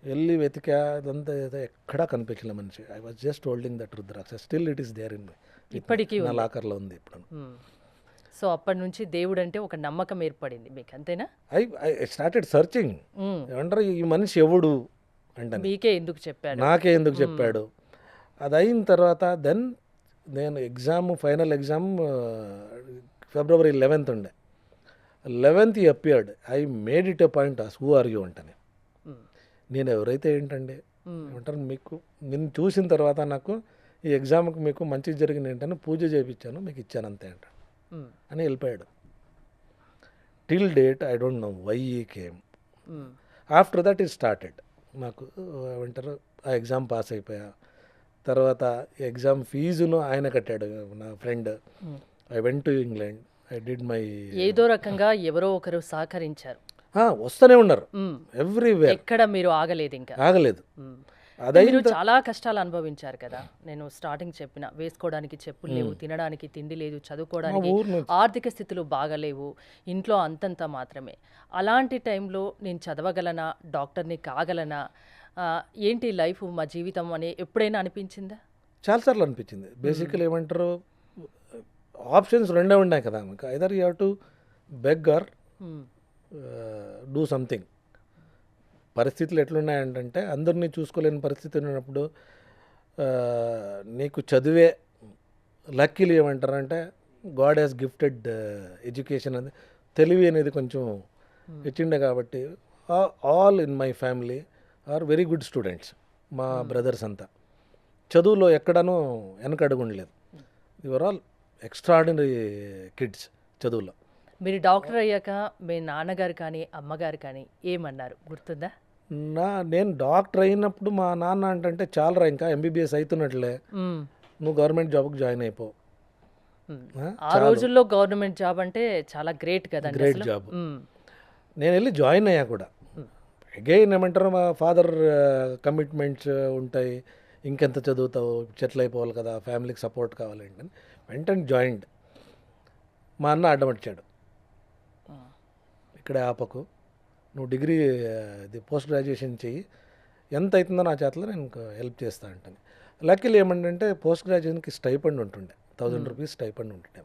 వెళ్ళి వెతికా, అదంతా ఏదో ఎక్కడా కనిపించలే మనిషి. I was just holding that rudraksha. Still it is there in ఇప్పటికీ నా లాకర్లో ఉంది ఇప్పుడు. సో అప్పటి నుంచి దేవుడు అంటే ఒక నమ్మకం ఏర్పడింది మీకు, అంతేనా? I started searching. ఏమంటారు, ఈ మనిషి ఎవడు అంటే మీకే ఎందుకు చెప్పాడు, నాకే ఎందుకు చెప్పాడు. అది అయిన తర్వాత దెన్ నేను ఫైనల్ ఎగ్జామ్ February 11th ఉండే. 11th he appeared. I made it a point, who are you అంటనే. నేను ఎవరైతే ఏంటండి ఏమంటారు, మీకు నేను చూసిన తర్వాత నాకు ఈ ఎగ్జామ్కి మీకు మంచి జరిగింది ఏంటని పూజ చేయించాను, మీకు ఇచ్చాను అంతే అంట అని వెళ్ళిపోయాడు. Till date I don't know why he came. After that is started. నాకు ఏమంటారు, ఆ ఎగ్జామ్ పాస్ అయిపోయా. తర్వాత ఎగ్జామ్ ఫీజును ఆయన కట్టాడు, నా friend. I went to England. I did my ఏదో రకంగా ఎవరో ఒకరు సహకరించారు, వస్తూనే ఉన్నారు ఎవ్రీవేర్. ఎక్కడ మీరు ఆగలేదు, ఇంకా ఆగలేదు. మీరు చాలా కష్టాలు అనుభవించారు కదా. నేను స్టార్టింగ్ చెప్పిన, వేసుకోవడానికి చెప్పులు లేవు, తినడానికి తిండి లేదు, చదువుకోవడానికి ఆర్థిక స్థితులు బాగలేవు, ఇంట్లో అంతంత మాత్రమే. అలాంటి టైంలో నేను చదవగలనా, డాక్టర్ని కాగలనా, ఏంటి లైఫ్, మా జీవితం అని ఎప్పుడైనా అనిపించిందా? చాలాసార్లు అనిపించింది. బేసికలీ ఏమంటారు, ఆప్షన్స్ రెండే ఉన్నాయి కదా మీకు. Either you have to beg or do something. పరిస్థితులు ఎట్లున్నాయంటే, అందరినీ చూసుకోలేని పరిస్థితి ఉన్నప్పుడు నీకు చదివే లక్కీలు ఏమంటారంటే, గాడ్ హ్యాస్ గిఫ్టెడ్ ఎడ్యుకేషన్ అనేది, తెలివి అనేది కొంచెం ఇచ్చిండే. కాబట్టి all in my family are very good students. మా బ్రదర్స్ అంతా చదువులో ఎక్కడనూ వెనకడుగుండలేదు. యువర్ ఆల్ ఎక్స్ట్రాడినరీ కిడ్స్ చదువులో. మీరు డాక్టర్ అయ్యాక మీ నాన్నగారు కానీ అమ్మగారు కానీ ఏమన్నారు గుర్తుందా? నేను డాక్టర్ అయినప్పుడు మా నాన్న అంటే చాలరా, ఇంకా MBBS అవుతున్నట్లే, నువ్వు గవర్నమెంట్ జాబ్కి జాయిన్ అయిపో. ఆ రోజుల్లో గవర్నమెంట్ జాబ్ అంటే చాలా గ్రేట్ కదా, గ్రేట్ జాబ్. నేను వెళ్ళి జాయిన్ అయ్యా కూడా. అగైన్ ఏమంటారు, మా ఫాదర్ కమిట్మెంట్స్ ఉంటాయి, ఇంకెంత చదువుతావు, సెటిల్ అయిపోవాలి కదా, ఫ్యామిలీకి సపోర్ట్ కావాలంటే వెంటనే జాయిన్డ్. మా అన్న అడ్డమర్చాడు, ఇక్కడే ఆపకు, నువ్వు డిగ్రీ పోస్ట్ గ్రాడ్యుయేషన్ చెయ్యి, ఎంత అవుతుందో నా చేతిలో నేను హెల్ప్ చేస్తా అంటాను. లక్కీలు ఏమంటే పోస్ట్ గ్రాడ్యుయేషన్కి స్టైపండ్ ఉంటుండే, 1000 రూపీస్ స్టైపండ్ ఉంటుండే.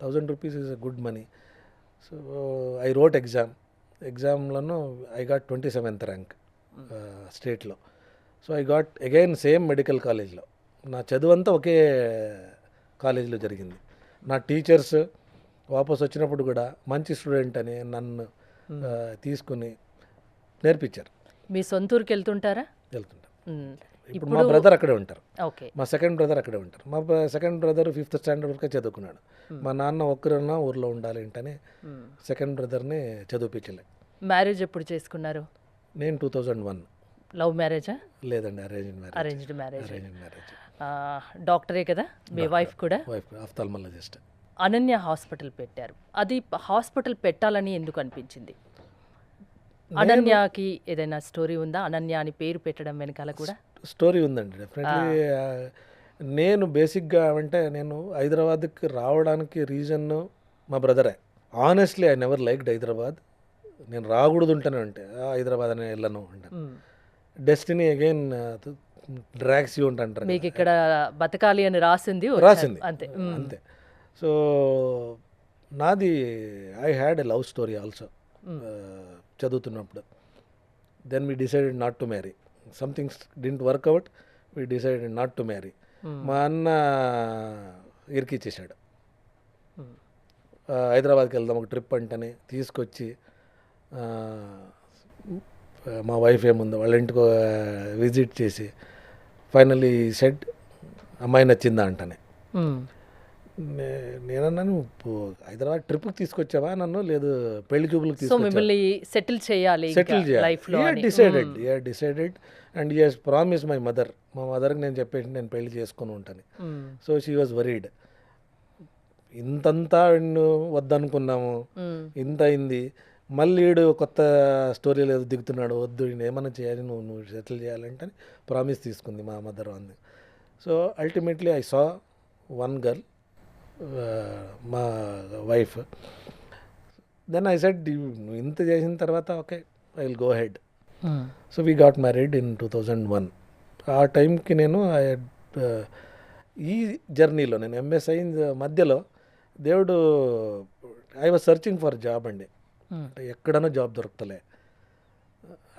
1000 rupees is a good money. So I wrote ఎగ్జామ్లను ఐ గాట్ 27th ర్యాంక్ స్టేట్లో. So I got again same medical కాలేజ్లో. నా చదువు అంతా ఒకే కాలేజీలో జరిగింది. నా టీచర్స్ వాపస్ వచ్చినప్పుడు కూడా మంచి స్టూడెంట్ అని నన్ను తీసుకుని నేర్పించారు. మీ సొంతూరుకి వెళ్తుంటారా? వెళ్తుంటారు. ఇప్పుడు మా బ్రదర్ అక్కడే ఉంటారు, ఓకే. మా సెకండ్ బ్రదర్ అక్కడే ఉంటారు. మా సెకండ్ బ్రదర్ 5th స్టాండర్డ్ వరకే చదువుకున్నాడు. మా నాన్న ఒక్కరన్నా ఊర్లో ఉండాలి ఏంటని సెకండ్ బ్రదర్ని చదివించలే. మ్యారేజ్ ఎప్పుడు చేసుకున్నారు? నేను 2001. లవ్ మ్యారేజా? లేదండి, అరేంజ్డ్ మ్యారేజ్. డాక్టరే కదా మీ వైఫ్ కూడా? Wife ophthalmologist. అనన్య హాస్పిటల్ పెట్టారు. అది హాస్పిటల్ పెట్టాలని ఎందుకు అనిపించింది? అనన్యకి ఏదైనా స్టోరీ ఉందా? అనన్య అని పేరు పెట్టడం వెనకాల కూడా స్టోరీ ఉందండి, డెఫినెట్లీ. నేను బేసిక్గా అంటే నేను హైదరాబాద్కి రావడానికి రీజన్ మా బ్రదరే. Honestly I never liked Hyderabad. నేను రాకూడదు ఉంటాను అంటే హైదరాబాద్ అనే వెళ్ళను అంటాను. డెస్టినీ అగైన్ డ్రాగ్స్ యూ అంటారు. మీకు ఇక్కడ బతకాలి అని రాసింది అంతే అంతే. సో నాది I had a love story also చదువుతున్నప్పుడు. Then we decided not to marry. Somethings didn't work out, we decided not to marry. మా అన్న ఇరికిచ్చేసాడు. హైదరాబాద్కి వెళ్దాం ఒక ట్రిప్ అంటేనే తీసుకొచ్చి మా వైఫ్ ఏముందో వాళ్ళ ఇంటికి విజిట్ చేసి ఫైనల్లీ సెట్ అమ్మాయి నచ్చిందా అంటనే. నేనన్నాను, హైదరాబాద్ ట్రిప్కి తీసుకొచ్చావా నన్ను, లేదు పెళ్లి చూపులకు తీసుకొచ్చావా, సెటిల్ చేయాలి. Decided and he has promise my mother. మా మదర్కి నేను చెప్పేసి నేను పెళ్లి చేసుకుని ఉంటాను. So she was worried. ఇంతంతా వద్దనుకున్నాము, ఇంత అయింది, మళ్ళీ ఈడు కొత్త స్టోరీ లేదు దిగుతున్నాడు, వద్దు ఏమైనా చేయాలి, నువ్వు సెటిల్ చేయాలంటే ప్రామిస్ తీసుకుంది మా మదర్ అంది. So ultimately I saw one girl, మా వైఫ్. దెన్ ఐ సెడ్ నువ్వు ఇంత చేసిన తర్వాత okay I will go head. So we got married in 2001. ఆ టైంకి నేను ఈ జర్నీలో నేను ఎంఎస్ అయిన మధ్యలో దేవుడు I was searching for job అండి. అంటే ఎక్కడనో జాబ్ దొరకతలే.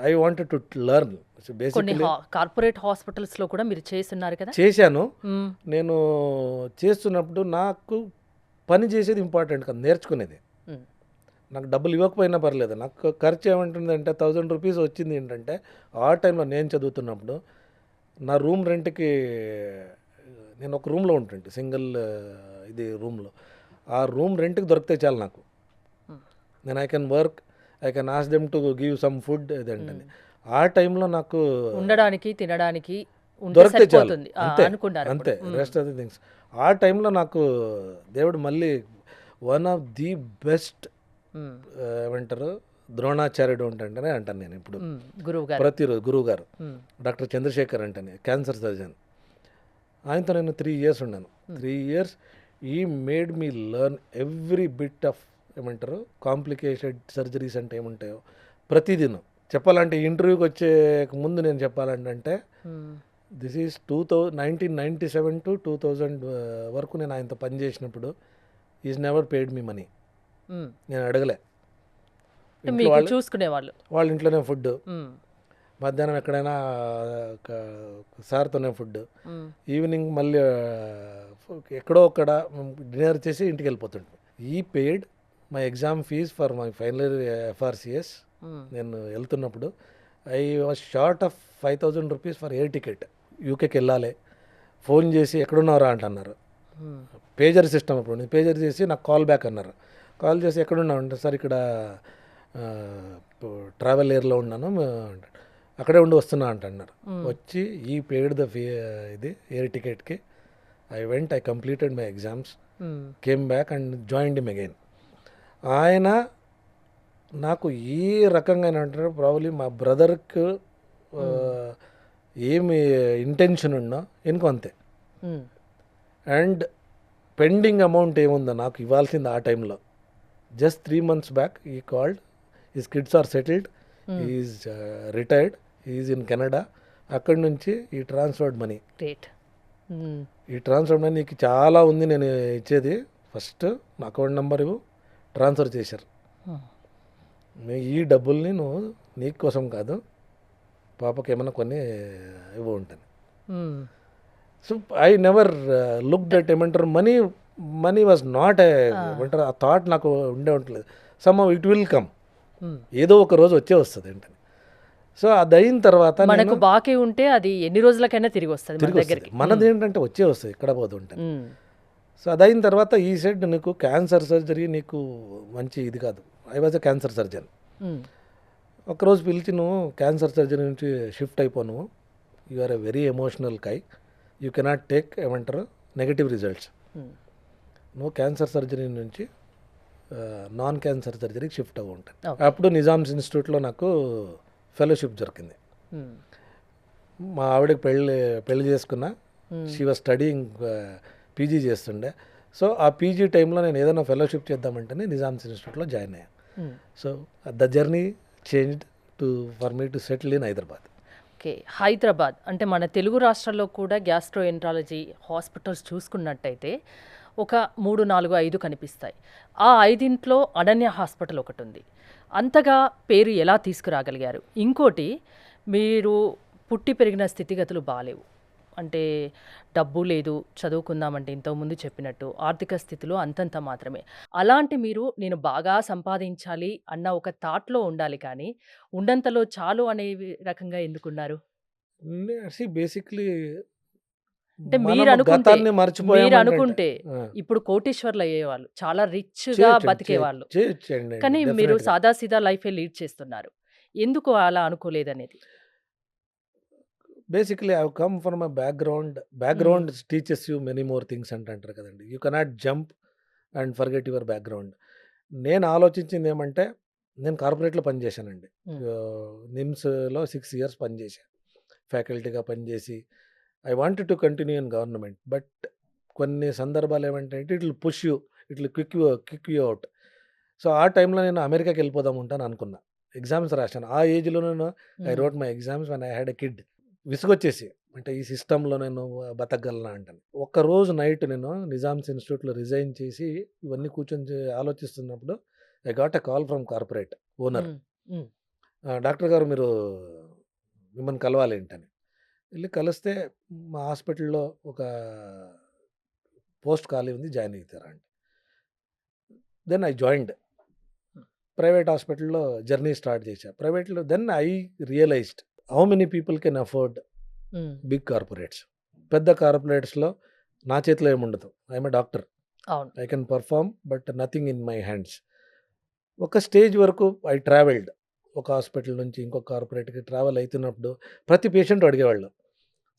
I wanted to learn. కొన్ని బేసికలీ కార్పొరేట్ హాస్పిటల్స్ లో కూడా మీరు చేస్తున్నారు కదా. చేశాను. నేను చేస్తున్నప్పుడు నాకు పని చేసేది ఇంపార్టెంట్ కాదు, నేర్చుకునేది. నాకు డబ్బులు ఇవ్వకపోయినా పర్లేదు, నాకు ఖర్చు ఏమంటుందంటే 1000 రూపీస్ వచ్చింది ఏంటంటే ఆ టైంలో నేను చదువుతున్నప్పుడు నా రూమ్ రెంట్కి నేను ఒక రూమ్లో ఉంటుంటే సింగిల్ ఇది రూమ్లో, ఆ రూమ్ రెంట్కి దొరికితే చాలు నాకు. నేను I can work, I can ask them to give some food ఇదంటే. ఆ టైంలో నాకు ఉండడానికి తినడానికి ఉంటే దొరికితే చాలు, సరిపోతుంది అంతే అనుకున్నారు అంతే. రెస్ట్ ఆఫ్ ది థింగ్స్ ఆ టైంలో నాకు దేవుడు మళ్ళీ వన్ ఆఫ్ ది బెస్ట్ ఏమంటారు ద్రోణాచార్యుడు ఉంటంటేనే అంటాను నేను ఇప్పుడు గురువు గారు. ప్రతిరోజు గురువు గారు డాక్టర్ చంద్రశేఖర్ అంటేనే క్యాన్సర్ సర్జన్. ఆయనతో నేను 3 years ఉన్నాను. 3 years ఈ made me learn every bit of ఏమంటారు కాంప్లికేటెడ్ సర్జరీస్ అంటే ఏముంటాయో ప్రతిదినం. చెప్పాలంటే ఇంటర్వ్యూకి వచ్చే ముందు నేను చెప్పాలంటే దిస్ ఈజ్ 1997 to 2000 వరకు నేను ఆయనతో పనిచేసినప్పుడు he's never paid me money. నేను అడగలే. చూసుకునేవాళ్ళు వాళ్ళ ఇంట్లోనే ఫుడ్, మధ్యాహ్నం ఎక్కడైనా సార్తోనే ఫుడ్, ఈవినింగ్ మళ్ళీ ఎక్కడో అక్కడ డిన్నర్ చేసి ఇంటికి వెళ్ళిపోతుంటాం. He paid my exam fees for my final year FRCS. నేను వెళ్తున్నప్పుడు I was short of 5000 rupees for air ticket. యూకేకి వెళ్ళాలి. ఫోన్ చేసి ఎక్కడున్నారా అంటున్నారు. పేజర్ సిస్టమ్ అప్పుడు పేజర్ చేసి నాకు కాల్ బ్యాక్ అన్నారు. కాల్ చేసి ఎక్కడున్నావు అంటే సార్ ఇక్కడ ట్రావెల్ ఎయిర్లో ఉన్నాను, అక్కడే ఉండి వస్తున్నా అంటున్నారు. వచ్చి ఈ పేడ్ ద ఫీ ఇది ఎయిర్ టికెట్కి I went, I completed my exams, came back and joined him again. ఆయన నాకు ఈ రకంగా అంటారు ప్రాబ్లీ మా బ్రదర్కి ఏమి ఇంటెన్షన్ ఉన్నా ఇంకో అంతే. అండ్ పెండింగ్ అమౌంట్ ఏముందో నాకు ఇవ్వాల్సింది ఆ టైంలో just 3 months back he called, his kids are settled, is retired, is in Canada. అక్కడి నుంచి he transferred money, he transferred money నీకు చాలా ఉంది నేను ఇచ్చేది, ఫస్ట్ నా అకౌంట్ నెంబర్ ఇవ్వు, ట్రాన్స్ఫర్ చేశారు. ఈ డబ్బుల్ని నువ్వు నీ కోసం కాదు పాపకి ఏమైనా కొన్ని ఇవ్వ ఉంటాను. So I never look that ఏమంటారు మనీ వాజ్ నాట్ ఏమంటారు ఆ థాట్ నాకు ఉండే ఉండలేదు. సమ్ ఇట్ విల్ కమ్, ఏదో ఒక రోజు వస్తుంది ఏంటని. సో అది అయిన తర్వాత మనకు బాకీ ఉంటే అది ఎన్ని రోజులకైనా తిరిగి వస్తుంది మన దగ్గరికి. మనది ఏంటంటే వస్తుంది ఇక్కడ పోతుంటాను. సో అది అయిన తర్వాత ఈ సెడ్ నీకు క్యాన్సర్ సర్జరీ నీకు మంచి ఇది కాదు. I was a cancer surgeon. ఒకరోజు పిలిచి నువ్వు క్యాన్సర్ సర్జరీ నుంచి షిఫ్ట్ అయిపోను, you are a very emotional guy, you cannot take ఏమంటారు నెగటివ్ రిజల్ట్స్. నువ్వు క్యాన్సర్ సర్జరీ నుంచి నాన్ క్యాన్సర్ సర్జరీకి షిఫ్ట్ అవ్వ ఉంటాను. అప్పుడు నిజామ్స్ ఇన్స్టిట్యూట్లో నాకు ఫెలోషిప్ దొరికింది. మా ఆవిడకి పెళ్ళి చేసుకున్నా, షీ వాజ్ స్టడీయింగ్ పీజీ చేస్తుండే. సో ఆ పీజీ టైంలో నేను ఏదైనా ఫెలోషిప్ చేద్దామంటేనే నిజామ్స్ ఇన్స్టిట్యూట్లో జాయిన్ అయ్యాను. So the journey changed for me to settle in Hyderabad. Okay, Hyderabad అంటే మన తెలుగు రాష్ట్రాల్లో కూడా గ్యాస్ట్రోఎంట్రాలజీ హాస్పిటల్స్ చూసుకున్నట్టయితే ఒక 3, 4, 5 కనిపిస్తాయి. ఆ 5 అనన్య హాస్పిటల్ ఒకటి ఉంది. అంతగా పేరు ఎలా తీసుకురాగలిగారు? ఇంకోటి, మీరు పుట్టి పెరిగిన స్థితిగతులు బాగాలేవు, అంటే డబ్బు లేదు, చదువుకుందామంటే ఇంతకుముందు చెప్పినట్టు ఆర్థిక స్థితిలో అంతంత మాత్రమే. అలాంటి మీరు నేను బాగా సంపాదించాలి అన్న ఒక థాట్లో ఉండాలి, కానీ ఉండంతలో చాలు అనే రకంగా ఎందుకున్నారు? బేసిక్లీ అంటే మీరు అనుకుంటే ఇప్పుడు కోటీశ్వర్లు అయ్యేవాళ్ళు, చాలా రిచ్గా బతికేవాళ్ళు, కానీ మీరు సాదాసీదా లైఫే లీడ్ చేస్తున్నారు. ఎందుకు అలా అనుకోలేదనేది? Basically I come from a background teachers you many more things అంటారు కదండి. You cannot jump and forget your background. నేను ఆలోచించింది ఏమంటే, నేను కార్పొరేట్లో పనిచేశానండి. నిమ్స్లో 6 years పనిచేశాను, ఫ్యాకల్టీగా పనిచేసి. I wanted to continue in government, but కొన్ని సందర్భాలు ఏమంటే it will push you, it will quick you out. So ఆ టైంలో నేను అమెరికాకి వెళ్ళిపోదాం ఉంటాను అనుకున్నా. ఎగ్జామ్స్ రాశాను. ఆ ఏజ్‌లో నేను I wrote my exams when I had a kid. విసుగొచ్చేసి అంటే ఈ సిస్టమ్‌లో నేను బతకగలనా అంటాను. ఒక్కరోజు నైట్ నేను నిజామ్స్ ఇన్‌స్టిట్యూట్‌లో రిజైన్ చేసి ఇవన్నీ కూర్చొని ఆలోచిస్తున్నప్పుడు I got a call from corporate owner. Doctor గారు మీరు మిమ్మల్ని కలవాలి ఏంటని. వెళ్ళి కలిస్తే మా హాస్పిటల్‌లో ఒక పోస్ట్ ఖాళీ ఉంది, జాయిన్ అవుతారా అంటే. Then I joined. ప్రైవేట్ హాస్పిటల్‌లో జర్నీ స్టార్ట్ చేశా. ప్రైవేట్‌లో then I realized how many people can afford big corporates. పెద్ద కార్పొరేట్స్‌లో నా చేతిలో ఏముండదు. I'm a doctor. అవును. I can perform but nothing in my hands. ఒక స్టేజ్ వరకు ఐ ట్రావెల్డ్. ఒక హాస్పిటల్ నుంచి ఇంకొక కార్పొరేట్‌కి ట్రావెల్ అవుతున్నప్పుడు ప్రతి పేషెంట్ అడిగేవాళ్ళు,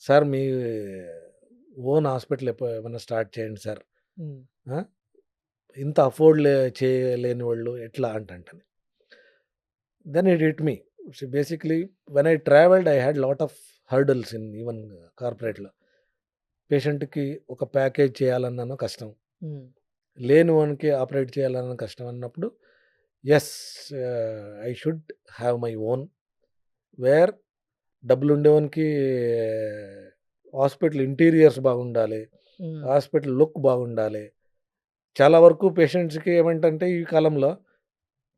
సార్ మీ ఓన్ హాస్పిటల్ ఏమన్నా స్టార్ట్ చేయండి సార్. ఆ? ఇంత అఫోర్డ్ చేయలేని వాళ్ళు ఎట్లా అంటంటని. Then it hit me. Basically when I travelled I had lot of hurdles in even కార్పొరేట్లో. పేషెంట్కి ఒక ప్యాకేజ్ చేయాలన్నా కష్టం, లేని వానికి ఆపరేట్ చేయాలన్నా కష్టం అన్నప్పుడు yes I should have my own, where డబ్బులు ఉండేవానికి హాస్పిటల్ ఇంటీరియర్స్ బాగుండాలి, హాస్పిటల్ లుక్ బాగుండాలి. చాలా వరకు పేషెంట్స్కి ఏమంటే ఈ కాలంలో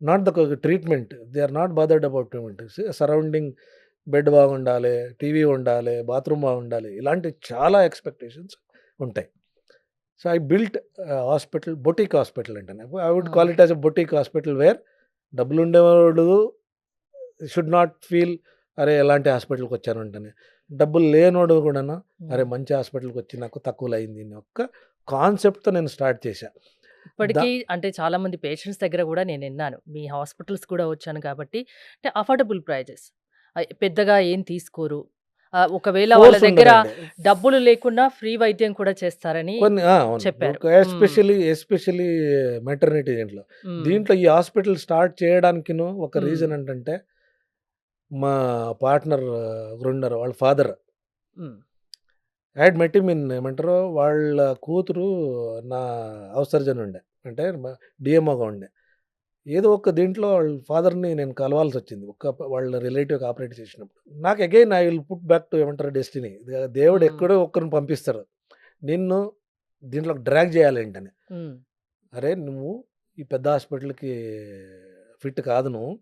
not the treatment, they are not bothered about treatment. Surrounding bed బాగుండాలి, టీవీ ఉండాలి, బాత్రూమ్ బాగుండాలి, ఇలాంటి చాలా ఎక్స్పెక్టేషన్స్ ఉంటాయి. So I built hospital, boutique hospital అంటాను. I would call it as a boutique hospital where డబ్బులు ఉండేవాడు షుడ్ నాట్ ఫీల్ అరే ఎలాంటి హాస్పిటల్కి వచ్చాను అంటానే, డబ్బులు లేనోడు కూడా అరే మంచి హాస్పిటల్కి వచ్చి నాకు తక్కువలో అయింది అని ఒక్క కాన్సెప్ట్తో నేను స్టార్ట్ చేశాను. ఇప్పటికీ అంటే చాలా మంది పేషెంట్స్ దగ్గర కూడా నేను విన్నాను. మీ హాస్పిటల్స్ కూడా వచ్చాను కాబట్టి అంటే అఫోర్డబుల్ ప్రైజెస్. పెద్దగా ఏం తీసుకోరు. ఒకవేళ వాళ్ళ దగ్గర డబ్బులు లేకుండా ఫ్రీ వైద్యం కూడా చేస్తారని కొన్ని చెప్పారు. ఎస్పెషల్లీ మెటర్నిటీ దీంట్లో ఈ హాస్పిటల్ స్టార్ట్ చేయడానికిను ఒక రీజన్ ఏంటంటే మా పార్ట్నర్ ఉన్నారు, వాళ్ళ ఫాదర్ యాడ్ మెట్ మీన్ ఏమంటారు, వాళ్ళ కూతురు నా హౌస్ సర్జన్ ఉండే, అంటే డిఎంఓగా ఉండే. ఏదో ఒక దీంట్లో వాళ్ళ ఫాదర్ని నేను కలవాల్సి వచ్చింది వాళ్ళ రిలేటివ్కి ఆపరేట్ చేసినప్పుడు. నాకు again I will put back to ఏమంటారు డెస్టినీ. దేవుడు ఎక్కడో ఒక్కరిని పంపిస్తారు నిన్ను దీంట్లో డ్రాగ్ చేయాలేంటని. అరే నువ్వు ఈ పెద్ద హాస్పిటల్కి ఫిట్ కాదు, నువ్వు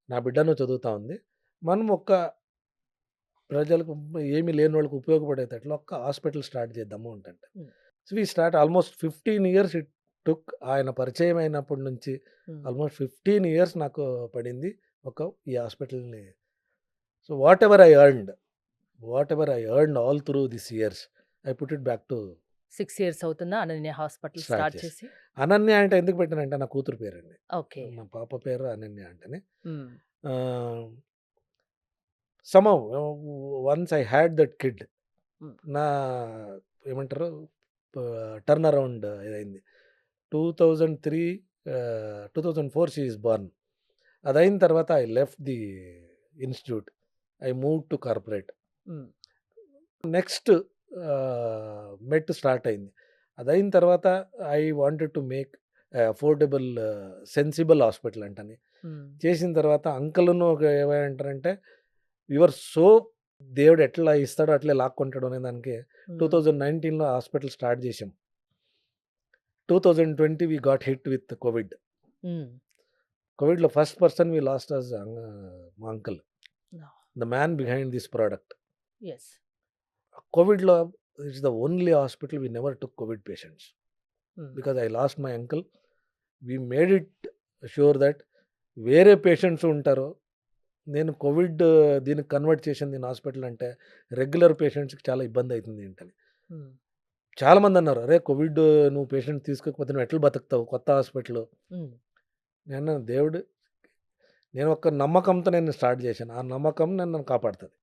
నా బిడ్డ నువ్వు చదువుతా ఉంది, మనం ఒక్క ప్రజలకు ఏమీ లేని వాళ్ళకి ఉపయోగపడేటట్లు ఒక్క హాస్పిటల్ స్టార్ట్ చేద్దాము అంటే. So we start almost 15 years it took. ఆయన పరిచయం అయినప్పటి నుంచి ఆల్మోస్ట్ 15 years నాకు పడింది ఈ హాస్పిటల్ని. So what ever I earned all through this years I put it back to 6 years అవుతుందా అనన్య హాస్పిటల్ స్టార్ట్ చేసి? అనన్య అంటే ఎందుకు పెట్టానంటే నా కూతురు పేరండి. ఓకే. మా పాప పేరు అనన్య అంటేనే. somehow once I had that kid, నా ఏమంటారు టర్న్ అరౌండ్ అయింది. 2004 షీ ఈస్ బార్న్. అదైన తర్వాత I left the institute, I move to corporate. Next met start అయింది. అదైన తర్వాత I wanted to make affordable sensible hospital అంటని చేసిన తర్వాత అంకల్ను ఏమంటారంటే యువర్ సో దేవుడు ఎట్లా ఇస్తాడో అట్లే లాక్కుంటాడు అనే దానికి 2019లో హాస్పిటల్ స్టార్ట్ చేసాం. 2020 we got hit with Covid. కోవిడ్లో first person we lost us మా uncle, the man behind this product. కోవిడ్లో it's the only hospital we never took Covid patients because I lost my uncle. We made it sure that వేరే patients ఉంటారో, నేను Covid దీనికి convert చేసింది దీని hospital అంటే regular పేషెంట్స్కి చాలా ఇబ్బంది అవుతుంది ఏంటని. చాలామంది అన్నారు, అరే కోవిడ్ నువ్వు పేషెంట్ తీసుకోకపోతే నువ్వు ఎట్లా బతుకుతావు కొత్త హాస్పిటల్. నేను దేవుడు, నేను ఒక నమ్మకంతో నేను స్టార్ట్ చేశాను, ఆ నమ్మకం నన్ను కాపాడుతుంది.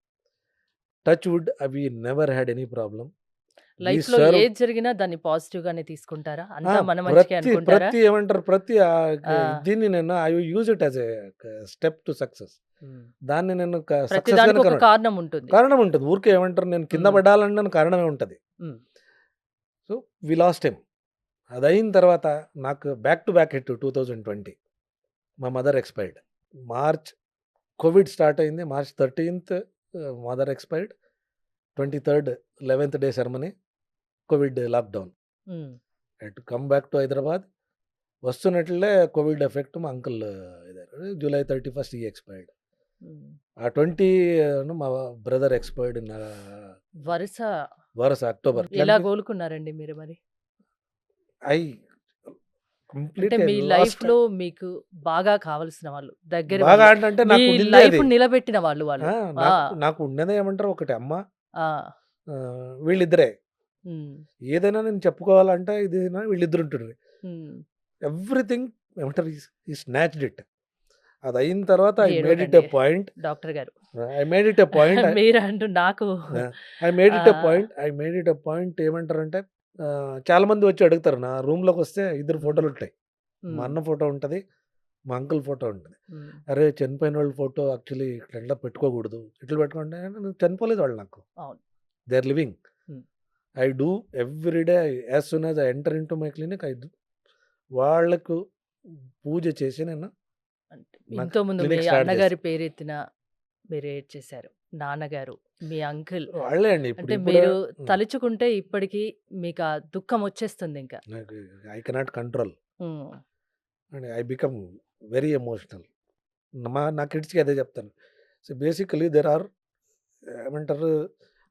టచ్ వుడ్, అవి నెవర్ హ్యాడ్ ఎనీ ప్రాబ్లం. లైఫ్లో ఏది జరిగినా దాన్ని పాజిటివ్గానే తీసుకుంటారా? అంతా మన మంచికే అనుకుంటారా? ప్రతి ఏమంటారు ప్రతి దీన్ని నేను I use it as a step to success. దాన్ని నేను కారణం ఉంటుంది. ఊరికే ఏమంటారు నేను కింద పడాలన్న కారణమే ఉంటుంది. So we last time. అది అయిన తర్వాత నాకు బ్యాక్ టు బ్యాక్ హిట్ 2020. మా mother expired. March Covid start అయింది. March 13th mother expired. 23rd 11th day ceremony. Covid lockdown. Hmm. Had to come back to Hyderabad. వస్తున్నట్లే కోవిడ్ ఎఫెక్ట్ మా uncle ఇదయ్యారు. July 31st he expired. Hmm. ఆ 20 మా brother expired in వరుస October. ఎలా కోలుకున్నారండి మీరు మరి? ఐ అంటే కంప్లీట్‌లీ మీ లాస్ట్. లైఫ్‌లో మీకు బాగా కావాల్సిన వాళ్ళు, దగ్గర బాగా వాళ్ళు, అంటే మీ నాకు ఉండిందే అది. లైఫ్‌ని నిలబెట్టిన వాళ్ళు వాళ్ళు. ఆ! ఆ! నాకు ఉన్నదే ఏమంటారు, ఒకటి అమ్మ, ఆ! వీళ్ళిద్దరే. హ్మ్. ఏదైనా నేను చెప్పుకోవాలంటే ఇదేనా వీళ్ళిద్దరు ఉంటుండ్రి. హ్మ్. ఎవ్రీథింగ్ ఏమంటారు, ఈ స్నాచ్డ్ ఇట్. అది అయిన తర్వాత ఐ మేడ్ ఇట్ ఎ ఏడవకండి పాయింట్. డాక్టర్ గారు. I made it a point. మీరంటూ నాకు ఐ మేడ్ ఇట్ ఎ ఆహ్, పాయింట్. ఏమంటారంటే చాలా మంది వచ్చి అడుగుతారు. నా రూమ్‌లోకి వస్తే ఇద్దరు హ్మ్. ఫోటోలు ఉంటాయి. మా హ్మ్. అన్న ఫోటో ఉంటది. మా అంకుల్ ఫోటో ఉంటది. హ్మ్. అరే! చనిపోయినోళ్ళ ఫోటో యాక్చువల్లీ ఇట్లా పెట్టుకోకూడదు. ఇట్లా పెట్టుకుంటే చనిపోలేదు వాళ్ళు నాకు. అవును. They are living. Hmm. I do every day as soon as I enter into my clinic I do. వాళ్ళకు పూజ చేసి నేను అంటే నాకు ఇంతకుముందు మీ క్లినిక్ స్టార్ట్ చేస్తా. అన్నగారి పేరెత్తిన మీరు ఏడ్చేశారు. నాన్నగారు, మీ అంకుల్, వాళ్ళే అండి అంటే ఇప్పుడు మీరు తలుచుకుంటే ఇప్పటికి మీకు ఆ దుఃఖం వచ్చేస్తుందింక. నాకు ఐ కెనాట్ కంట్రోల్ హ్మ్. And I become very emotional. నా కిడ్స్‌కి అదే చెప్తాను. సో, బేసికల్లీ దేర్ ఆర్ ఏమంటారు,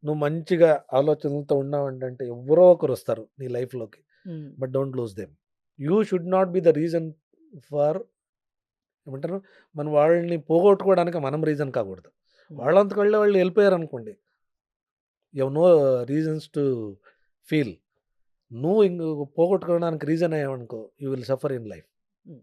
నువ్వు మంచిగా ఆలోచనలతో ఉన్నావంటే ఎవరో ఒకరొస్తారు నీ లైఫ్‌లోకి. హ్మ్. But don't lose them. You should not be the reason for ఏమంటారు, మనం వాళ్ళని పోగొట్టుకోవడానికి మనం రీజన్ కాకూడదు. హ్మ్. వాళ్ళంతకు వాళ్ళే వాళ్ళు వెళ్ళిపోయారనుకోండి, you have no reasons to feel. నువ్వు పోగొట్టుకోవడానికి రీజన్ అయ్యావనుకో, you will suffer in life. Hmm.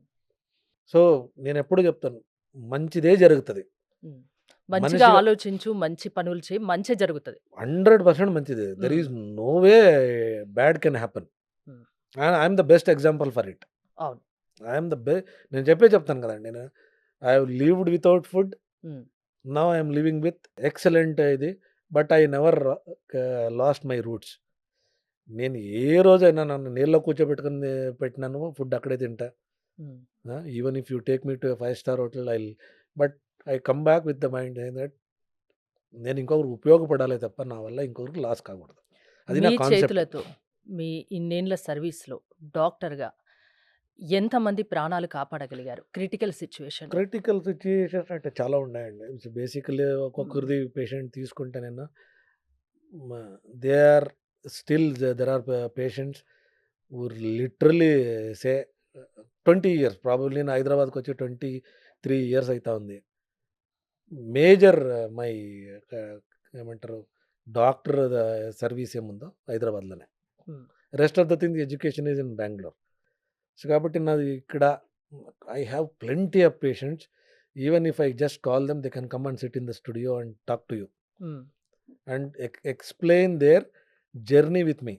So, నేనెప్పుడూ చెప్తాను, మంచిదే జరుగుతది. హ్మ్. మంచిగా మనిషిగా ఆలోచించు, మంచి పనులు చెయి, మంచే జరుగుతది. 100% మంచిదే. There hmm. Is no way bad can happen. Hmm. I'm the best example for it. అవును. ఐయామ్ ద నేను చెప్తాను కదండీ! నేను I have lived without food. Hmm. Now I'm living with excellent ఇది. But I never lost my roots. నేను ఏ రోజైనా నన్ను నీళ్ళలో కూర్చోబెట్టుకొని పెట్టినాను, ఫుడ్ అక్కడే తింటా. హ్మ్. Even if you take me to a 5 star hotel but I come back with the mind that నేను ఇంకొకరికి ఉపయోగపడాలే తప్ప నా వల్ల ఇంకొకరికి లాస్ కాకూడదు. అది మీ నా కాన్సెప్ట్. చేతులతో మీ ఇన్నేండ్ల సర్వీస్‌లో డాక్టర్‌గా ఎంతమంది ప్రాణాలు కాపాడగలిగారు క్రిటికల్ సిట్యుయేషన్‌లో? క్రిటికల్ సిట్యుయేషన్స్ అంటే చాలా ఉన్నాయండి. Basically hmm. ఒక్కొక్కరిది పేషెంట్ తీసుకుంటే నేను they are still there are patients who literally say 20 years probably నేను హైదరాబాద్‌కి వచ్చి 23 ఇయర్స్ అయితా ఉంది. మేజర్ మై ఏమంటారు, డాక్టర్ సర్వీస్ ఏముందో హైదరాబాద్‌లోనే. Hmm. Rest of the thing education is in Bengaluru. So, కాబట్టి నాది ఇక్కడ I have plenty of patients. Even if I just call them they can come and sit in the studio and talk to you hmm. And explain their journey with me.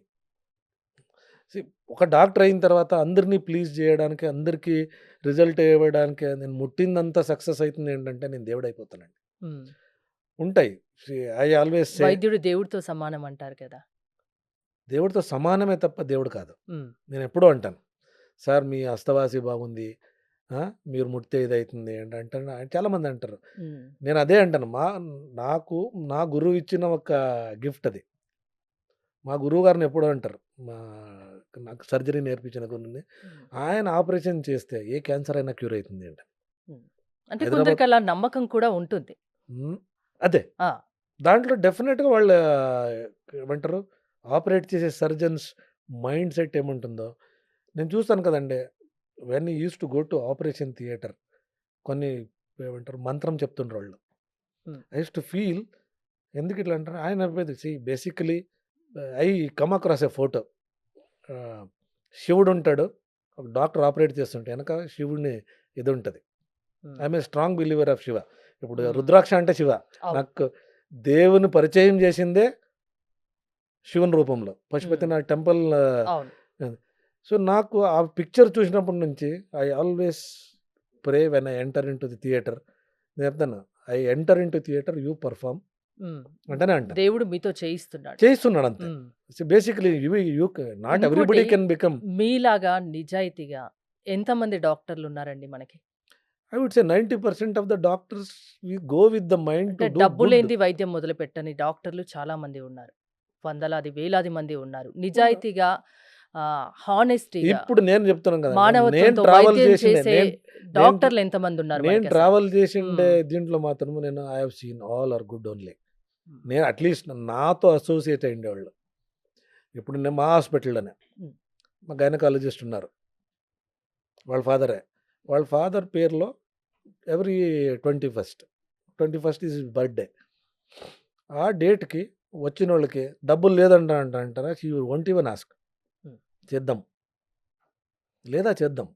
See, ఒక doctor అయిన తర్వాత అందరిని please చేయడానికి, అందరికీ result ఇవ్వడానికి నేను ముట్టిందంతా success అయితుంది ఏంటంటే నేను దేవుడైపోతానండి. హ్మ్. ఉంటాయి. సీ, ఐ ఆల్వేస్ సే వైద్యుడు దేవుడితో సమానం అంటారు కదా! దేవుడితో సమానమే తప్ప దేవుడు కాదు. హ్మ్. నేనెప్పుడూ అంటాను, సార్ మీ హస్తవాసి బాగుంది. మీరు ముడితే ఇదైతుంది ఏంటంటే చాలామంది అంటారు. హ్మ్. నేను అదే అంటాను. నాకు నా గురువు ఇచ్చిన ఒక గిఫ్ట్ అది. మా గురువుగారిని ఎప్పుడూ అంటారు. మా నాకు సర్జరీ నేర్పించిన గురువుని. హ్మ్. ఆయన ఆపరేషన్ చేస్తే ఏ క్యాన్సర్ అయినా క్యూర్ అయితుంది అంట. హ్మ్. అంటే హైదరాబాద్. కొందరికి అలా నమ్మకం కూడా ఉంటుంది. హ్మ్. అదే. ఆ! దాంట్లో డెఫినిట్‌గా వాళ్ళ ఏమంటారు, ఆపరేట్ చేసే సర్జన్స్ మైండ్ సెట్ ఏముంటుందో నేను చూస్తాను కదండీ. When you used to go to operation theatre, కొన్ని ఏమంటారు మంత్రం చెప్తుండ్రోళ్ళు. హ్మ్. ఐ యూజ్డ్ టు ఫీల్, ఎందుకు ఇట్లా అంటారు? ఆయన చెప్పేది basically I come across a photo. శివుడు ఉంటాడు. ఒక డాక్టర్ ఆపరేట్ చేస్తుంటే వెనక శివుడిని ఇది ఉంటది. హ్మ్. I'm a strong believer of Shiva. ఇప్పుడు హ్మ్. రుద్రాక్ష అంటే శివ. అవును. నాకు దేవుని పరిచయం చేసిందే శివుని రూపంలో. హ్మ్. పశుపతినాథ్ టెంపుల్. అవును. సో, నాకు ఆ పిక్చర్ చూసినప్పటి నుంచి I always pray when I enter into the theatre. నేను చెప్తాను, I enter into theatre you perform hmm. అంటేనే అంటాను. దేవుడు మీతో చేయిస్తున్నాడు. చేయిస్తున్నాడు అంతే. హ్మ్. సో, బేసికలీ నాట్ ఇంకోటి ఎవ్రీబడీ కెన్ బికమ్. మీలాగా నిజాయితీగా ఎంతమంది డాక్టర్లున్నారండి మనకి? I would say 90% of the doctors we go with the mind అంటే టు డూ డబ్బు గుడ్. లేనిది వైద్యం మొదలుపెట్టని డాక్టర్లు చాలా మంది ఉన్నారు. వందలాది, వేలాది మంది ఉన్నారు. నిజాయితీగా హానెస్టీగా ఇప్పుడు నేను చెప్తున్నాను కదండీ. నేను మానవత్వంతో ట్రావెల్ వైద్యం చేసిండే చేసే నేను నేను డాక్టర్లు ఎంతమంది ఉన్నారు నేను మనకసలు? ట్రావెల్ చేసిండే హ్మ్. దీంట్లో మాత్రము నేను I have seen all are good only. Hmm. నేను అట్లీస్ట్ నాతో అసోసియేట్ అయ్యేవాళ్ళు. ఇప్పుడు నేను మా హాస్పిటల్‌లోనే హ్మ్. మా గైనకాలజిస్ట్ ఉన్నారు. వాళ్ళ ఫాదరే. వాళ్ళ ఫాదర్ పేరులో every 21st is his birthday. ఆ డేట్‌కి వచ్చినోళ్ళకి డబ్బులు అంటారా? She won't even ask. హ్మ్. చేద్దాం. లేదా చేద్దాం.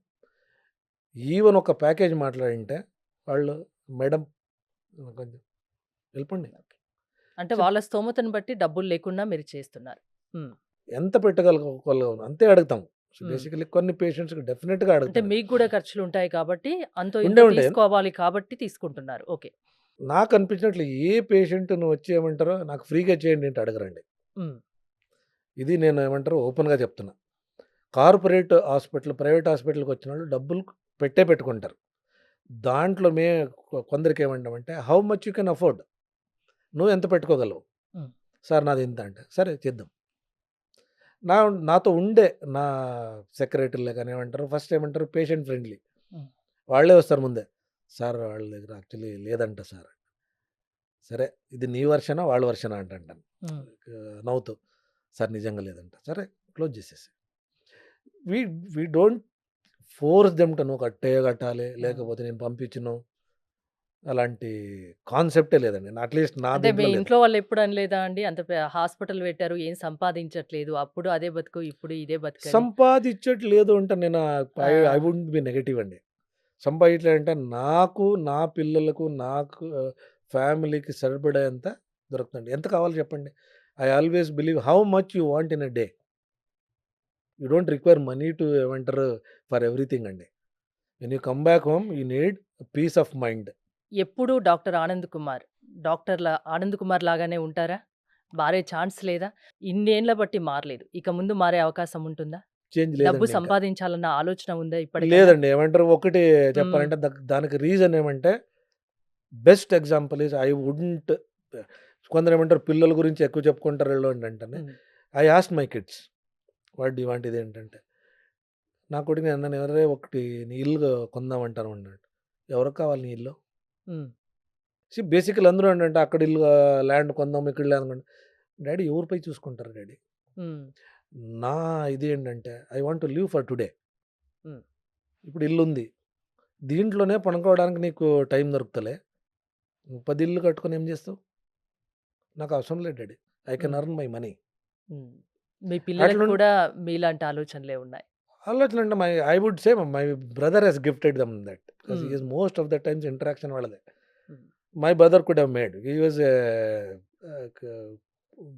ఈవెన్ ఒక ప్యాకేజ్ మాట్లాడింటే వాళ్ళు మేడం కొంచెం వెళ్ళిపోండి. అంటే సో వాళ్ళ స్తోమతను బట్టి డబ్బులు లేకుండా మీరు చేస్తున్నారు. హ్మ్. ఎంత పెట్టగలగలం అంతే అడుగుతాం. సో హ్మ్. బేసికల్లీ కొన్ని పేషెంట్స్‌కి డెఫినిట్‌గా అంటే అడుగుతారు. మీకు గూడా ఖర్చులుంటాయి కాబట్టి అంతో ఉండే ఇంతో ఉంటాయి. తీసుకోవాలి కాబట్టి తీసుకుంటున్నారు. ఓకే. నాకు అనిపించినట్లు ఏ పేషెంట్‌ని వచ్చి ఏమంటారో నాకు ఫ్రీగా చేయండి అంటే అడగరండి. హ్మ్. ఇది నేను ఏమంటారో ఓపెన్‌గా చెప్తున్నా. కార్పొరేట్ హాస్పిటల్, ప్రైవేట్ హాస్పిటల్‌కి వచ్చినోళ్ళు డబ్బులు పెట్టుకుంటారు. దాంట్లో కొందరికి ఏమంటామంటే how much you can afford. నువ్వు ఎంత పెట్టుకోగలవు? హ్మ్. సార్ నాది ఇంత అంటే, సరే చేద్దాం. నా నాతో ఉండే నా సెక్రటరీలే కానీ ఏమంటారు ఫస్ట్ ఏమంటారు పేషెంట్ ఫ్రెండ్లీ. హ్మ్. వాళ్ళే వస్తారు ముందే. సార్ వాళ్ళ దగ్గర యాక్చువల్లీ లేదంట సార్. సరే ఇది నీ వర్షనా వాళ్ళ వర్షనా అంటాను. హ్మ్. నవ్వుతూ సార్ నిజంగా లేదంట. సరే క్లోజ్ చేసేసి. We we don't force them to నువ్వు కట్టాలి హ్మ్. లేకపోతే నేను పంపించను. అలాంటి కాన్సెప్టే లేదండి. అట్లీస్ట్ నా అంటే మీ దీంట్లో లేదు. ఇంట్లో వాళ్ళు ఎప్పుడు అనలేదా అండి? అంత హాస్పిటల్ పెట్టారు. ఏం సంపాదించట్లేదు. అప్పుడు అదే బతుకు, ఇప్పుడు ఇదే బతుకని. సంపాదించట్లేదు అంటే నేను ఆ! ఐ వుడెంట్ బి నెగెటివ్ అండి. సంపాదించలేదంటే నాకు, నా పిల్లలకు, నాకు ఫ్యామిలీకి సరిపడేంత దొరుకుతుంది. ఎంత కావాలో చెప్పండి. I always believe how much you want in a day. You don't require money to ఏమంటారు ఫర్ ఎవ్రీథింగ్ అండి. When you come back home you need piece of mind. ఎప్పుడూ డాక్టర్ ఆనంద్ కుమార్, ఆనంద్ కుమార్ లాగానే ఉంటారా? మారే ఛాన్స్ లేదా? ఇన్నేళ్ల బట్టి మారలేదు. ఇక ముందు మారే అవకాశం ఉంటుందా? చేంజ్ డబ్బు లేదండి ఇంకా. సంపాదించాలన్న ఆలోచన ఉందా ఇప్పటికైనా? లేదండి. ఏమంటారు ఒకటి హ్మ్. చెప్పాలంటే దానికి రీజన్ ఏమంటే best example is I wouldn't కొందరు ఏమంటారు పిల్లల గురించి ఎక్కువ చెప్పుకుంటారు వీళ్ళు ఏంటంటే hmm. I asked my kids what do you want ఇదేంటంటే నా కొడుకుని అన్నాను ఎవరే ఒకటి నీ ఇల్లు కొందామంటాను అన్నాడు. ఎవరికి కావాలి నీ ఇల్లు? హ్మ్. బేసికల్ అందరూ ఏంటంటే అక్కడ ఇల్లు ల్యాండ్ కొందాం ఇక్కడ ల్యాండ్ కొందాం. డాడీ ఎవరిపై చూసుకుంటారు డాడీ. హ్మ్. నా ఇది ఏంటంటే I want to live for today. హ్మ్. ఇప్పుడు ఇల్లు ఉంది. దీంట్లోనే పనుకోవడానికి నీకు టైం దొరుకుతలే. 10 ఇల్లు కట్టుకొని ఏం చేస్తావు? నాకు అవసరం లేదు daddy. I can hmm. Earn my money. Hmm. మీ పిల్లలకు అట్లుండి కూడా మీలాంటి ఆలోచనలే ఉన్నాయి. ఆలోచనంటే I would say my brother has gifted them that. Because he hmm. Is most of the times interaction వాళ్ళదే. హ్మ్. My brother could have made. He was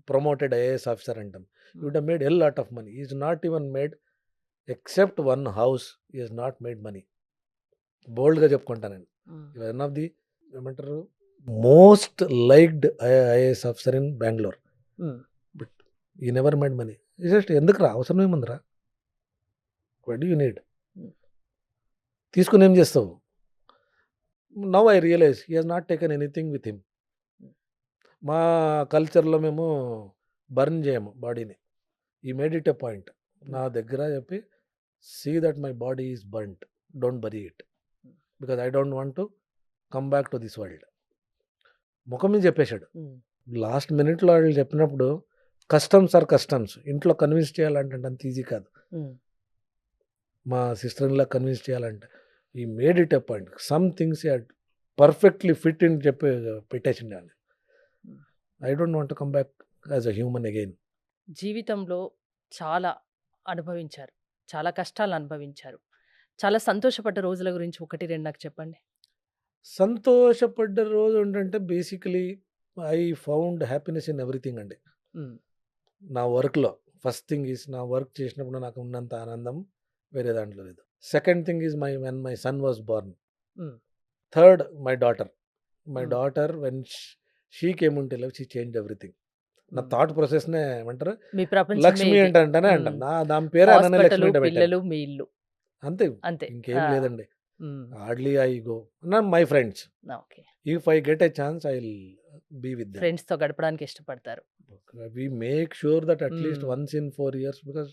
promoted IAS officer అంటాం. He hmm. Would have made a lot of money. He is not even made except one house he has not made money. బోల్డ్‌గా చెప్పుకుంటా నేను. హ్మ్. One of the ఏమంటారు most liked IAS officer in Bengaluru. Hmm. But he never made money. Just ఎందుకురా అవసరం ఏముందిరా? What do you need? Hmm. తీసుకొని ఏం చేస్తావు? Now I realize he has not taken anything with him. Hmm. మా కల్చర్‌లో మేము బర్న్ చేయము బాడీని. He made it a point. నా హ్మ్. దగ్గర చెప్పి see that my body is burned. Don't bury it. హ్మ్. Because I don't want to come back to this world. ముఖం మీద చెప్పేసాడు. హ్మ్. లాస్ట్ మినిట్‌లో వాళ్ళు చెప్పినప్పుడు కస్టమ్స్ ఆర్ కస్టమ్స్. ఇంట్లో కన్విన్స్ చేయాలంటే అంత ఈజీ కాదు. హ్మ్. మా సిస్టర్ ఇన్‌లా కన్విన్స్ చేయాలంటే. He made it a point. Some things he had perfectly fit అని చెప్పి పెట్టేసిండు ఆయన. Hmm. I don't want to come back as a human again. జీవితంలో చాలా అనుభవించారు. చాలా కష్టాలు అనుభవించారు. చాలా సంతోషపడ్డ రోజుల గురించి 1, 2 నాకు చెప్పండి? సంతోషపడ్డ రోజు ఏంటంటే basically I found happiness in everything అండి. హ్మ్. నా వర్క్‌లో. ఫస్ట్ థింగ్ ఈజ్ నా వర్క్ చేసినప్పుడు నాకు ఉన్నంత ఆనందం వేరే దాంట్లో లేదు. Second thing is when my son was born. Hmm. Third my daughter. My hmm. Daughter when she came into life she changed everything. నా హ్మ్. థాట్ ప్రాసెస్‌నే ఏమంటారు మీ ప్రపంచమే లక్ష్మి ఇదే. అంటానే హ్మ్. అంటాను. దాని పేరే అననే లక్ష్మి హాస్పిటలు, అంటే పెట్టాను. పిల్లలు, మీ ఇల్లు. అంతే. అంతే. ఇంకేం ఆ! లేదండి. Hardly I go my friends. Okay. If I get a chance I will be with them. ఫ్రెండ్స్‌తో గడపడానికి ఇష్టపడతారు. We make sure that at least once in 4 years, because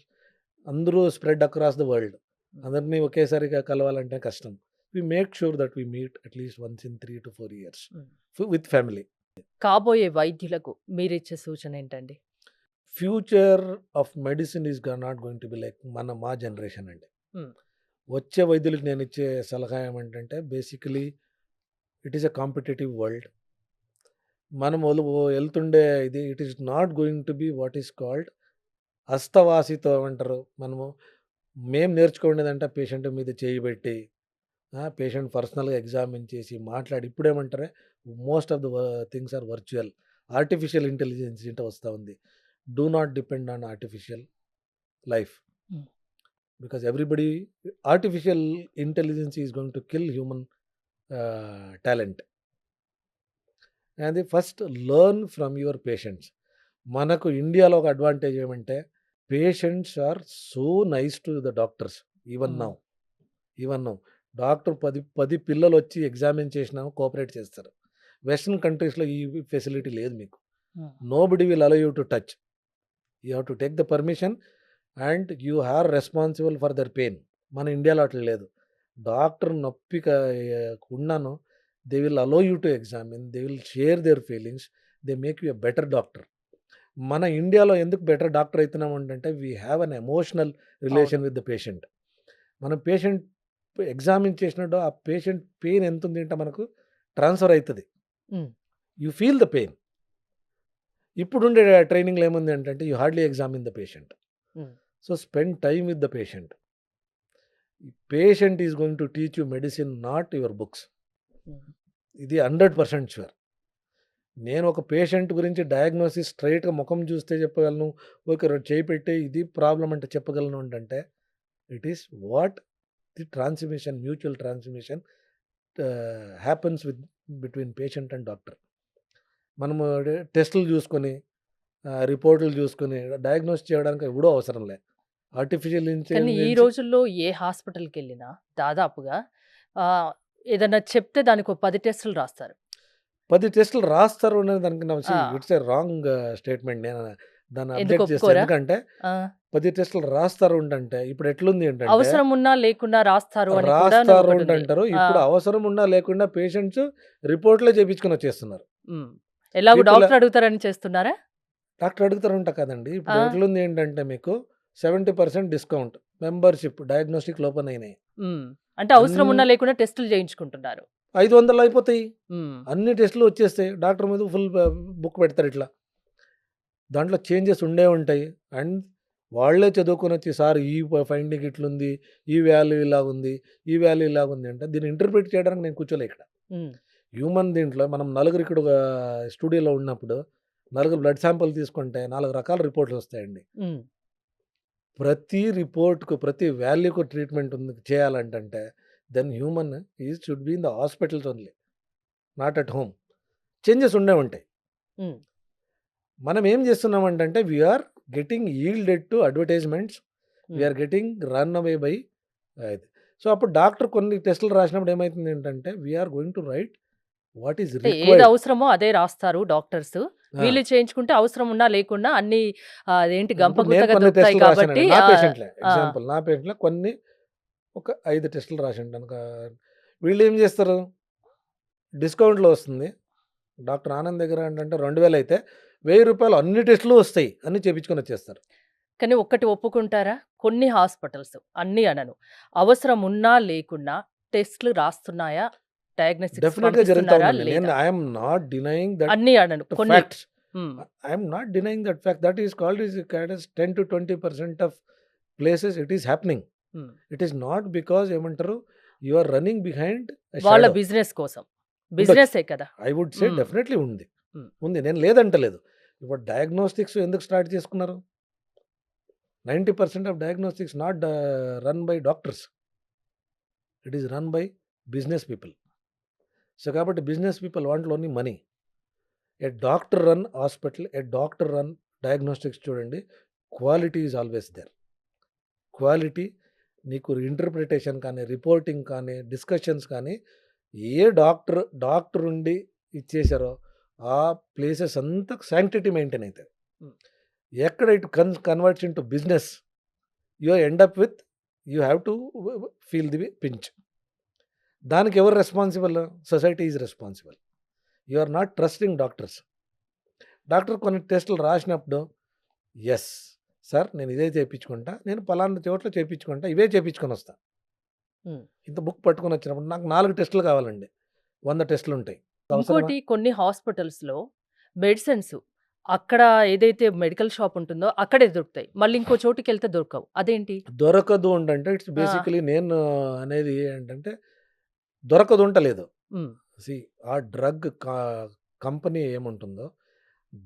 అందరూ స్ప్రెడ్ అక్రాస్ ద వరల్డ్. అందరినీ ఒకేసారిగా కలవాలంటే కష్టం. We make sure that we meet at least once in 3 to 4 years with family. కాబోయే వైద్యులకు మీరిచ్చే సూచన ఏంటండి? Future of medicine is not going to be like మా జనరేషన్ అండి. వచ్చే వైద్యులకు నేను ఇచ్చే సలహా ఏమంటే, basically it is a competitive world. మనం వెళ్తుండే ఇది it is not going to be what is called హస్తవాసితో అంటారు. మేము నేర్చుకునేదంటే పేషెంట్ మీద చేయి పెట్టి పేషెంట్ పర్సనల్గా ఎగ్జామిన్ చేసి మాట్లాడి. ఇప్పుడేమంటారే, most of the things are virtual. Artificial intelligence ఇంట వస్తూ ఉంది. Do not depend on artificial life, because everybody artificial intelligence is going to kill human talent. And first learn from your patients. మనకు ఇండియాలో ఒక advantage ఏమంటే, patients are so nice to the doctors. Even now doctor 10 పిల్లలు వచ్చి examine చేసినా cooperate చేస్తారు. Western కంట్రీస్లో ఈ ఫెసిలిటీ లేదు మీకు. Nobody will allow you to touch. You have to take the permission and you are responsible for their pain. మన ఇండియాలో అట్లా లేదు. డాక్టర్ నొప్పిక ఉన్నాను, they will allow you to examine, they will share their feelings, they make you a better doctor. మన ఇండియాలో ఎందుకు better doctor అవుతున్నాం అంటే, we have an emotional relation with the patient. మనం పేషెంట్ ఎగ్జామిన్ చేసినట్టు ఆ పేషెంట్ పెయిన్ ఎంత ఉంది అంటే మనకు ట్రాన్స్ఫర్ అవుతుంది. You feel the pain. ఇప్పుడుండే ట్రైనింగ్లో ఏముంది అంటే, you hardly examine the patient. So spend time with the patient. Patient is going to teach you medicine, not your books. ఇది 100% షూర్. నేను ఒక పేషెంట్ గురించి డయాగ్నోసిస్ స్ట్రైట్గా ముఖం చూస్తే చెప్పగలను, ఓకే చేయి పెట్టి ఇది ప్రాబ్లం అంటే చెప్పగలను అంటే, it is what the transmission, mutual transmission happens between patient and doctor. మనము టెస్టులు చూసుకొని రిపోర్టులు చూసుకొని డయాగ్నోస్ చేయడానికి ఎవడో అవసరం లేదు. ఆర్టిఫిషియల్ కానీ ఈ ఇంటెలిజెన్స్ రోజుల్లో ఏ హాస్పిటల్కి వెళ్ళినా దాదాపుగా ఏదన్నా చెప్తే దానికి 10 టెస్టులు రాస్తారు. 10 టెస్టులు రాస్తారు అనేది దానికి ఆ, ఇట్స్ ఏ రాంగ్ స్టేట్మెంట్. నేను దాన్ని ఎందుకు అబ్జెక్ట్ చేస్తాను. ఒప్పుకోరా? ఎందుకంటే ఆ, 10 టెస్టులు రాస్తారు అంటే ఇప్పుడు ఎట్లుంది ఏంటంటే, అవసరం ఉన్నా లేకున్నా రాస్తారు అని కూడా రాస్తారు ఒకటి ఉంది. అంటారు. ఆ, ఇప్పుడు అవసరం ఉన్నా లేకుండా పేషెంట్స్ రిపోర్ట్లే చేయించుకొని వచ్చేస్తున్నారు. ఉమ్. ఎలాగో People డాక్టర్ అడుగుతారని చేస్తున్నారా? డాక్టర్ అడుగుతారంట కదండి. ఆ, ఇప్పుడు ఎట్లుంది ఏంటంటే, మీకు 70% డిస్కౌంట్ మెంబర్షిప్ డయాగ్నోస్టిక్ ఓపెన్ అయినాయి. ఉమ్. అంటే అవసరం ఉన్నా అన్ని లేకుండా టెస్టులు చేయించుకుంటున్నారు. 500 అయిపోతాయి. ఉమ్. అన్ని టెస్టులు వచ్చేస్తాయి. డాక్టర్ మీద ఫుల్ బుక్ పెడతారు ఇట్లా. దాంట్లో చేంజెస్ ఉండే ఉంటాయి. అండ్ వాళ్ళే చదువుకొని వచ్చి, సార్ ఈ ఫైండింగ్ ఇట్లుంది, ఈ వాల్యూ ఇలా ఉంది, ఈ వాల్యూ ఇలా ఉంది అంటే, దీన్ని ఇంటర్ప్రిట్ చేయడానికి నేను కూర్చోలే ఇక్కడ. ఉమ్. హ్యూమన్ దీంట్లో మనం నలుగురు ఇక్కడ స్టూడియోలో ఉన్నప్పుడు నలుగురు బ్లడ్ శాంపుల్ తీసుకుంటే 4 రకాల రిపోర్ట్లు వస్తాయండి. ఉమ్. ప్రతి రిపోర్ట్కు ప్రతి వాల్యూకు ట్రీట్మెంట్ ఉంది చేయాలంటే, then human should be in the hospitals only, not at home. Changes ఉండే ఉంటాయి. ఉమ్. మనం ఏం చేస్తున్నామంటే, we are getting yielded to advertisements, um. We are getting run away by ఇది. సో అప్పుడు డాక్టర్ కొన్ని టెస్టులు రాసినప్పుడు ఏమవుతుంది ఏంటంటే, we are going to write what is అంటే ఏది రిక్వైర్డ్. అవసరమో అదే రాస్తారు డాక్టర్స్. వీళ్ళు చేయించుకుంటే అవసరం ఉన్నా లేకున్నా అన్ని అదేంటి ఇప్పుడు నేను గంపగుత్తగా కొన్ని దొరుకుతాయి టెస్టులు కాబట్టి రాశానండి. నా ఆ, పేషెంట్లే ఆ, ఎగ్జాంపుల్, నా పేషెంట్లో కొన్ని ఒక 5 టెస్టులు రాసిండు కనుక, వీళ్ళు ఏం చేస్తారు, డిస్కౌంట్లో వస్తుంది. డాక్టర్ ఆనంద్ దగ్గర అంటే 2000 అయితే ₹1000 అన్ని టెస్టులు వస్తాయి, అన్ని చేయించుకొని వచ్చేస్తారు. కానీ ఒక్కటి ఒప్పుకుంటారా? కొన్ని హాస్పిటల్స్, అన్ని అనను, అవసరం ఉన్నా లేకున్నా టెస్ట్లు రాస్తున్నాయా, డయాగ్నోస్టిక్స్ డెఫినెట్గా జరుగుతూ పంపిస్తున్నారా ఉందండి. నేను లేదా? ఐఎమ్ నాట్ డినయింగ్ దట్ అన్ని అనను, కొన్ని. Facts. Um. I'm not denying that fact. That is called is 10 to 20% of places it is happening. Um. It is not because ఏమంటారు, యు ఆర్ రన్నింగ్ బిహైండ్ వాళ్ళ షాడో. బిజినెస్ కోసం, ఉండొచ్చు. బిజినెసే కదా. I would say um. Definitely ఉంది. Um. ఉంది, నేను లేదంటలేదు. ఇప్పుడు డయాగ్నోస్టిక్స్ ఎందుకు స్టార్ట్ చేసుకున్నారు? 90% of diagnostics not run by doctors, it is run by business people. So కాబట్టి business people want only money. A doctor run hospital, a doctor run diagnostics చూడండి, quality is always there. Quality నీకు interpretation కానీ, reporting కానీ, discussions కానీ a doctor ఉండి ఇచ్చేసారో ఆ places అంతా sanctity maintain అవుతాయి. హ్మ్. ఎక్కడ it converts into business you end up with you have to feel the pinch. దానికి ఎవరు responsible? Society is responsible. You are not trusting doctors. Doctor కొన్ని టెస్టులు రాసినప్పుడు ఎస్ సార్ నేను ఇదే చేయించుకుంటా, నేను పలానా చోట్ల చేయించుకుంటా, ఇవే చేయించుకొని వస్తా. హ్మ్. ఇంత బుక్ పట్టుకొని వచ్చినప్పుడు నాకు 4 టెస్టులు కావాలండి. 100 టెస్టులు ఉంటాయి. అవసరమా? ఇంకోటి కొన్ని హాస్పిటల్స్‌లో మెడిసిన్స్ అక్కడ ఏదైతే మెడికల్ షాప్ ఉంటుందో అక్కడే దొరుకుతాయి. మళ్ళీ ఇంకో చోటుకెళ్తే దొరకవు. అదేంటి? దొరకదు అంటే ఇట్స్ ఆ! బేసికలీ నేను అనేది ఏంటంటే దొరకదు ఉంటలేదు. హ్మ్. సి ఆ డ్రగ్ కంపెనీ ఏముంటుందో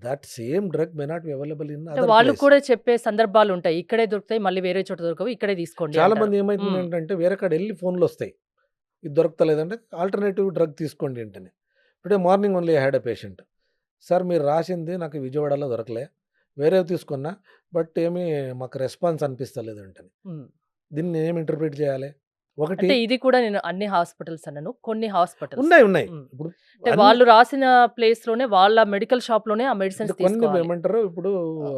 that same drug may not be available in అంటే అదర్ వాళ్ళు ప్లేస్. కూడా చెప్పే సందర్భాలుంటాయి. ఇక్కడే దొరుకుతాయి. మళ్ళీ వేరే చోట దొరకవు. ఇక్కడే తీసుకోండి చాలా అంటారు. మంది ఏమైతుంది హ్మ్. ఏంటంటే వేరే కాడ వెళ్ళి ఫోన్లు వస్తాయి. ఇది దొరకలేదంటే ఆల్టర్నేటివ్ డ్రగ్ తీసుకోండి ఏంటని. Today morning only I had a patient. Sir మీరు రాసింది నాకు విజయవాడలో దొరకలే, వేరేవి తీసుకున్నా, బట్ ఏమీ మాకు రెస్పాన్స్ అనిపిస్తలేదు అంటని. హ్మ్. దీన్ని నేను ఏమి ఇంటర్ప్రిట్ చేయాలి? ఒకటి అంటే ఇది కూడా నేను అన్ని హాస్పిటల్స్ అనను. కొన్ని హాస్పిటల్స్. ఉన్నాయి. హ్మ్. ఇప్పుడు అంటే అన్ని వాళ్ళు రాసిన ప్లేస్‌లోనే వాళ్ళ మెడికల్ షాప్‌లోనే ఆ మెడిసిన్స్ ఇప్పుడు కొన్ని తీసుకోవాలి. ఏమంటారు ఇప్పుడు ఆ!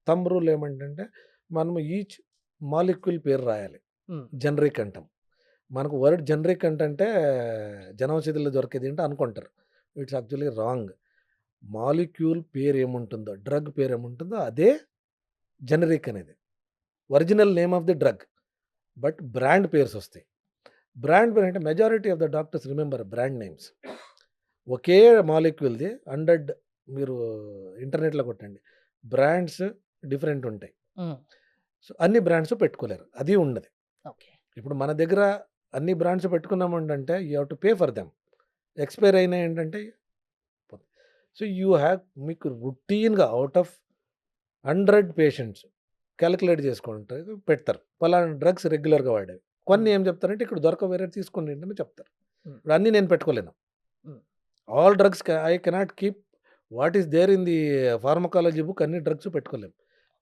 థంబ్ రూల్ ఏమంటంటే మనము ఈచ్ మాలిక్యూల్ పేరు రాయాలి. హ్మ్. జనరిక్ అంటాం. మనకు వర్డ్ జనరిక్ అంటే జనౌషధిలో దొరికేది ఏంటో అనుకుంటారు. It's actually wrong. మాలిక్యూల్ పేరు ఏముంటుందో, డ్రగ్ పేరు ఏముంటుందో అదే జనరిక్ అనేది. Original name of the drug. But brand పేర్స్ వస్తాయి. బ్రాండ్ పేరు అంటే majority of the doctors remember brand names. ఒకే మాలిక్యూల్‌ది 100 మీరు ఇంటర్నెట్‌లో కొట్టండి. బ్రాండ్స్ డిఫరెంట్ ఉంటాయి. హ్మ్. సో, అన్ని బ్రాండ్స్ పెట్టుకోలేరు. అది ఉండదు. ఓకే. ఇప్పుడు మన దగ్గర అన్ని బ్రాండ్స్ పెట్టుకున్నామంటే you have to pay for them. Expire అయినాయి ఏంటంటే పోతాయి. సో, యూ హ్యావ్ మీకు రొటీన్‌గా ఔట్ ఆఫ్ 100 పేషెంట్స్ కాలిక్యులేట్ చేసుకుంటే పెడతారు. పలానా డ్రగ్స్ రెగ్యులర్‌గా వాడేవి. కొన్ని హ్మ్. ఏం చెప్తారంటే ఇక్కడ దొరకవు వేరేవి తీసుకోండి అని చెప్తారు. హ్మ్. ఇప్పుడు అన్నీ నేను పెట్టుకోలేను. Hmm. All drugs I cannot keep what is there in the pharmacology book అన్ని డ్రగ్స్ పెట్టుకోలేము.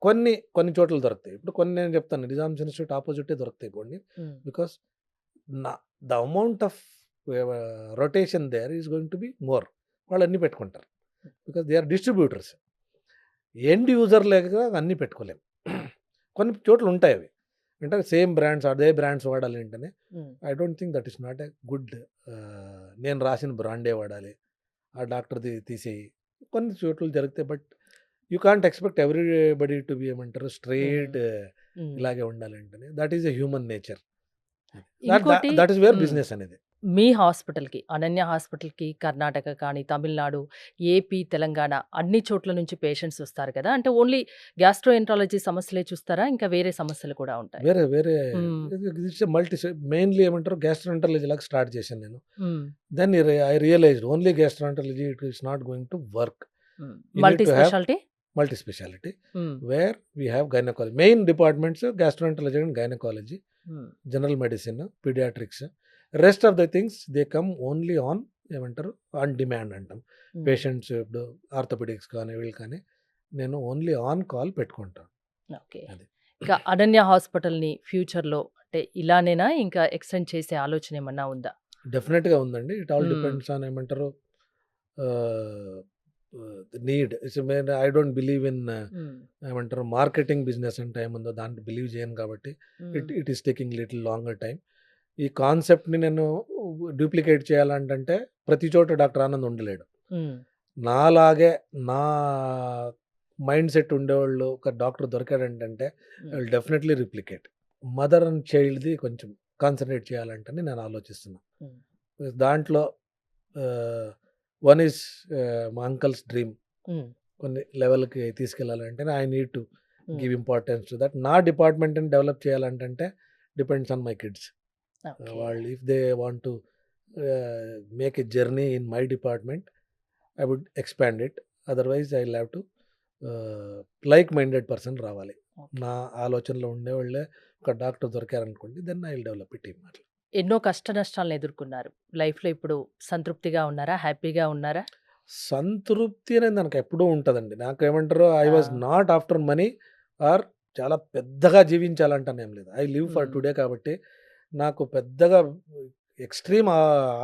కొన్ని చోట్ల దొరుకుతాయి. ఇప్పుడు కొన్ని నేను చెప్తాను నిజామ్స్ ఇన్స్టిట్యూట్ ఆపోజిటే దొరుకుతాయి కొన్ని. హ్మ్. బికాస్ నా the amount of rotation there is going to be more. వాళ్ళు అన్నీ పెట్టుకుంటారు. Because they are distributors. End user లేక అన్నీ పెట్టుకోలేము. కొన్ని చోట్ల ఉంటాయి అవి. అంటే సేమ్ బ్రాండ్స్ అదే బ్రాండ్స్ వాడాలి ఏంటని. హ్మ్. I don't think that is not a good. నేను రాసిన బ్రాండే వాడాలి. ఆ డాక్టర్‌ది తీసేయి. కొన్ని చోట్ల జరుగుతాయి. But you can't expect everybody to be ఏమంటారు హ్మ్. Straight hmm. ఇలాగే ఉండాలంటని. That is a human nature. ఇంకోటి that is where hmm. Business అనేది. మీ హాస్పిటల్‌కి, అనన్య హాస్పిటల్‌కి కర్ణాటక కానీ, తమిళనాడు, ఏపీ, తెలంగాణ అన్ని చోట్ల నుంచి పేషెంట్స్ వస్తారు కదా! అంటే ఓన్లీ గ్యాస్ట్రోఎంట్రాలజీ సమస్యలే చూస్తారా? ఇంకా వేరే సమస్యలు కూడా ఉంటాయా? వేరే హ్మ్. ఇట్స్ మెయిన్‌లీ ఏమంటారు గ్యాస్ట్రోఎంటరాలజీ లాగా స్టార్ట్ చేశాను నేను. Hmm. Then I realized only gastroenterology it is not going to work. Hmm. You need multi to have speciality? Multi speciality hmm. Where we have gynaecology. Main departments gastroenterology and gynaecology, hmm. General medicine, paediatrics. Rest of the things they come only on ఏమంటారు on demand అంటాం. Hmm. Patients ఇప్పుడు orthopaedics కానీ వీళ్ళు కానీ నేను only on call పెట్టుకుంటాను. Okay. అది. ఇంకా అనన్య హాస్పిటల్‌ని ఫ్యూచర్‌లో అంటే ఇలానేనా ఇంకా ఎక్స్‌టెండ్ చేసే ఆలోచన ఏమన్నా ఉందా? డెఫినెట్‌గా ఉందండి. ఇట్ ఆల్ హ్మ్. డిపెండ్స్ ఆన్ ఏమంటారు ఆహ్, need. I don't believe in హ్మ్. ఏమంటారు మార్కెటింగ్ బిజినెస్ అంటే ఏముందో దాంట్లో బిలీవ్ చేయను కాబట్టి హ్మ్. It is taking little longer time. ఈ కాన్సెప్ట్‌ని నేను డూప్లికేట్ చేయాలంటే ప్రతి చోట డాక్టర్ ఆనంద్ ఉండలేడు. హ్మ్. నాలాగే నా మైండ్ సెట్ ఉండేవాళ్ళు ఒక డాక్టర్ దొరికాడంటే I hmm. Will definitely replicate. Mother and చైల్డ్‌ది కొంచెం కాన్సంట్రేట్ చేయాలంటని నేను ఆలోచిస్తున్నా. హ్మ్. దాంట్లో వన్ ఈజ్ మా అంకల్స్ డ్రీమ్. హ్మ్. కొన్ని లెవెల్‌కి తీసుకెళ్ళాలంటే I need to hmm. Give importance to that. నా డిపార్ట్మెంట్‌ని డెవలప్ చేయాలంటే depends on my kids. Okay. వాళ్ళు if they want to make a journey in my department I would expand it. Otherwise I will have to like minded person రావాలి. Okay. నా ఆలోచనలో ఉండేవాళ్ళే ఒక doctor దొరికారనుకోండి then I will develop a team అట్లా. ఎన్నో కష్ట నష్టాలను ఎదుర్కొన్నారు. లైఫ్‌లో ఇప్పుడు సంతృప్తిగా ఉన్నారా? హ్యాపీగా ఉన్నారా? సంతృప్తి అనేది నాకు ఎప్పుడూ ఉంటదండి. నాకేమంటారు ఐ ఆ! Was not after money are చాలా పెద్దగా జీవించాలంటానేం లేదు. ఐ లివ్ ఫర్ హ్మ్. టుడే కాబట్టి నాకు పెద్దగా ఎక్స్‌ట్రీమ్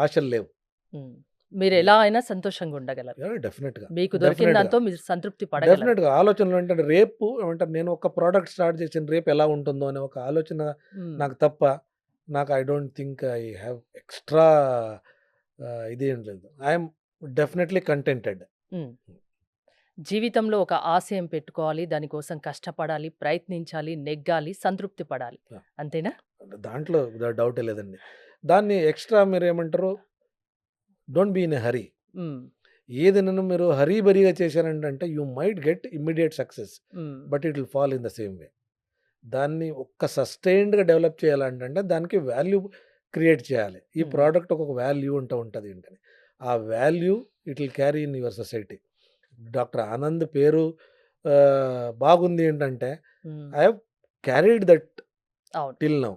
ఆశలు లేవు. హ్మ్. మీరెలా అయినా సంతోషంగా ఉండగలరు. డెఫినిట్‌గా. మీకు దొరికిన డెఫినిట్‌గా. దాంతో మీరు సంతృప్తి పడగలరు. డెఫినిట్‌గా. ఆలోచనలు ఏంటంటే రేపు ఏమంటారు నేను ఒక ప్రొడక్ట్ స్టార్ట్ చేసిన రేపు ఎలా ఉంటుందో అనే ఒక ఆలోచన హ్మ్. నాకు తప్ప నాకు I don't think I have extra ఇదేం లేదు. I am definitely కంటెంటెడ్. హ్మ్. జీవితంలో ఒక ఆశయం పెట్టుకోవాలి. దానికోసం కష్టపడాలి, ప్రయత్నించాలి, నెగ్గాలి, సంతృప్తి పడాలి. యాహ్! అంతేనా? దాంట్లో డౌటే లేదండి. దాన్ని ఎక్స్‌ట్రా మీరేమంటారు don't be in a hurry. Hmm. ఏదైనాను మీరు హరీబరీగా చేశారంటే you might get immediate success. Hmm. But it will fall in the same way. దాన్ని ఒక్క సస్టైన్డ్‌గా డెవలప్ చేయాలంటే దానికి వాల్యూ క్రియేట్ చేయాలి. ఈ హ్మ్. ప్రొడక్ట్ ఒక వాల్యూ ఉంటది ఏంటని. ఆ value it will carry in your society. Doctor Anand పేరు బాగుంది ఏంటంటే hmm. I have carried that అవును. Till now.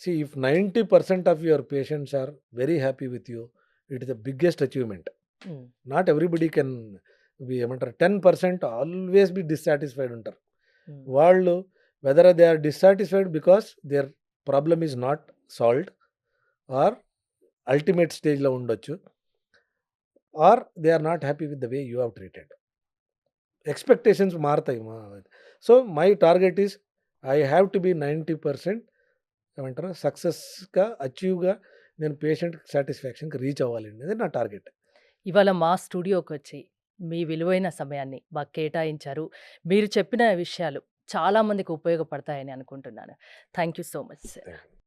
See if 90% of your patients are very happy with you, it is the biggest achievement. Hmm. Not everybody can ఏమంటారు 10% always be dissatisfied ఉంటారు. Hmm. వాళ్ళు whether they are dissatisfied because their problem is not solved or ultimate స్టేజ్‌లో ఉండొచ్చు. Or they are not happy with the way you have treated. Expectations మారతాయి. So, my target is I have to be 90% ఏమంటారు సక్సెస్‌గా అచీవ్‌గా నేను patient సాటిస్ఫాక్షన్‌కి reach అవ్వాలి అనేది నా target. ఇవాళ మా స్టూడియోకొచ్చి మీ విలువైన సమయాన్ని మాకు కేటాయించారు. మీరు చెప్పిన విషయాలు చాలా మందికి ఉపయోగపడతాయని అనుకుంటున్నాను. Thank you so much sir. Thank you.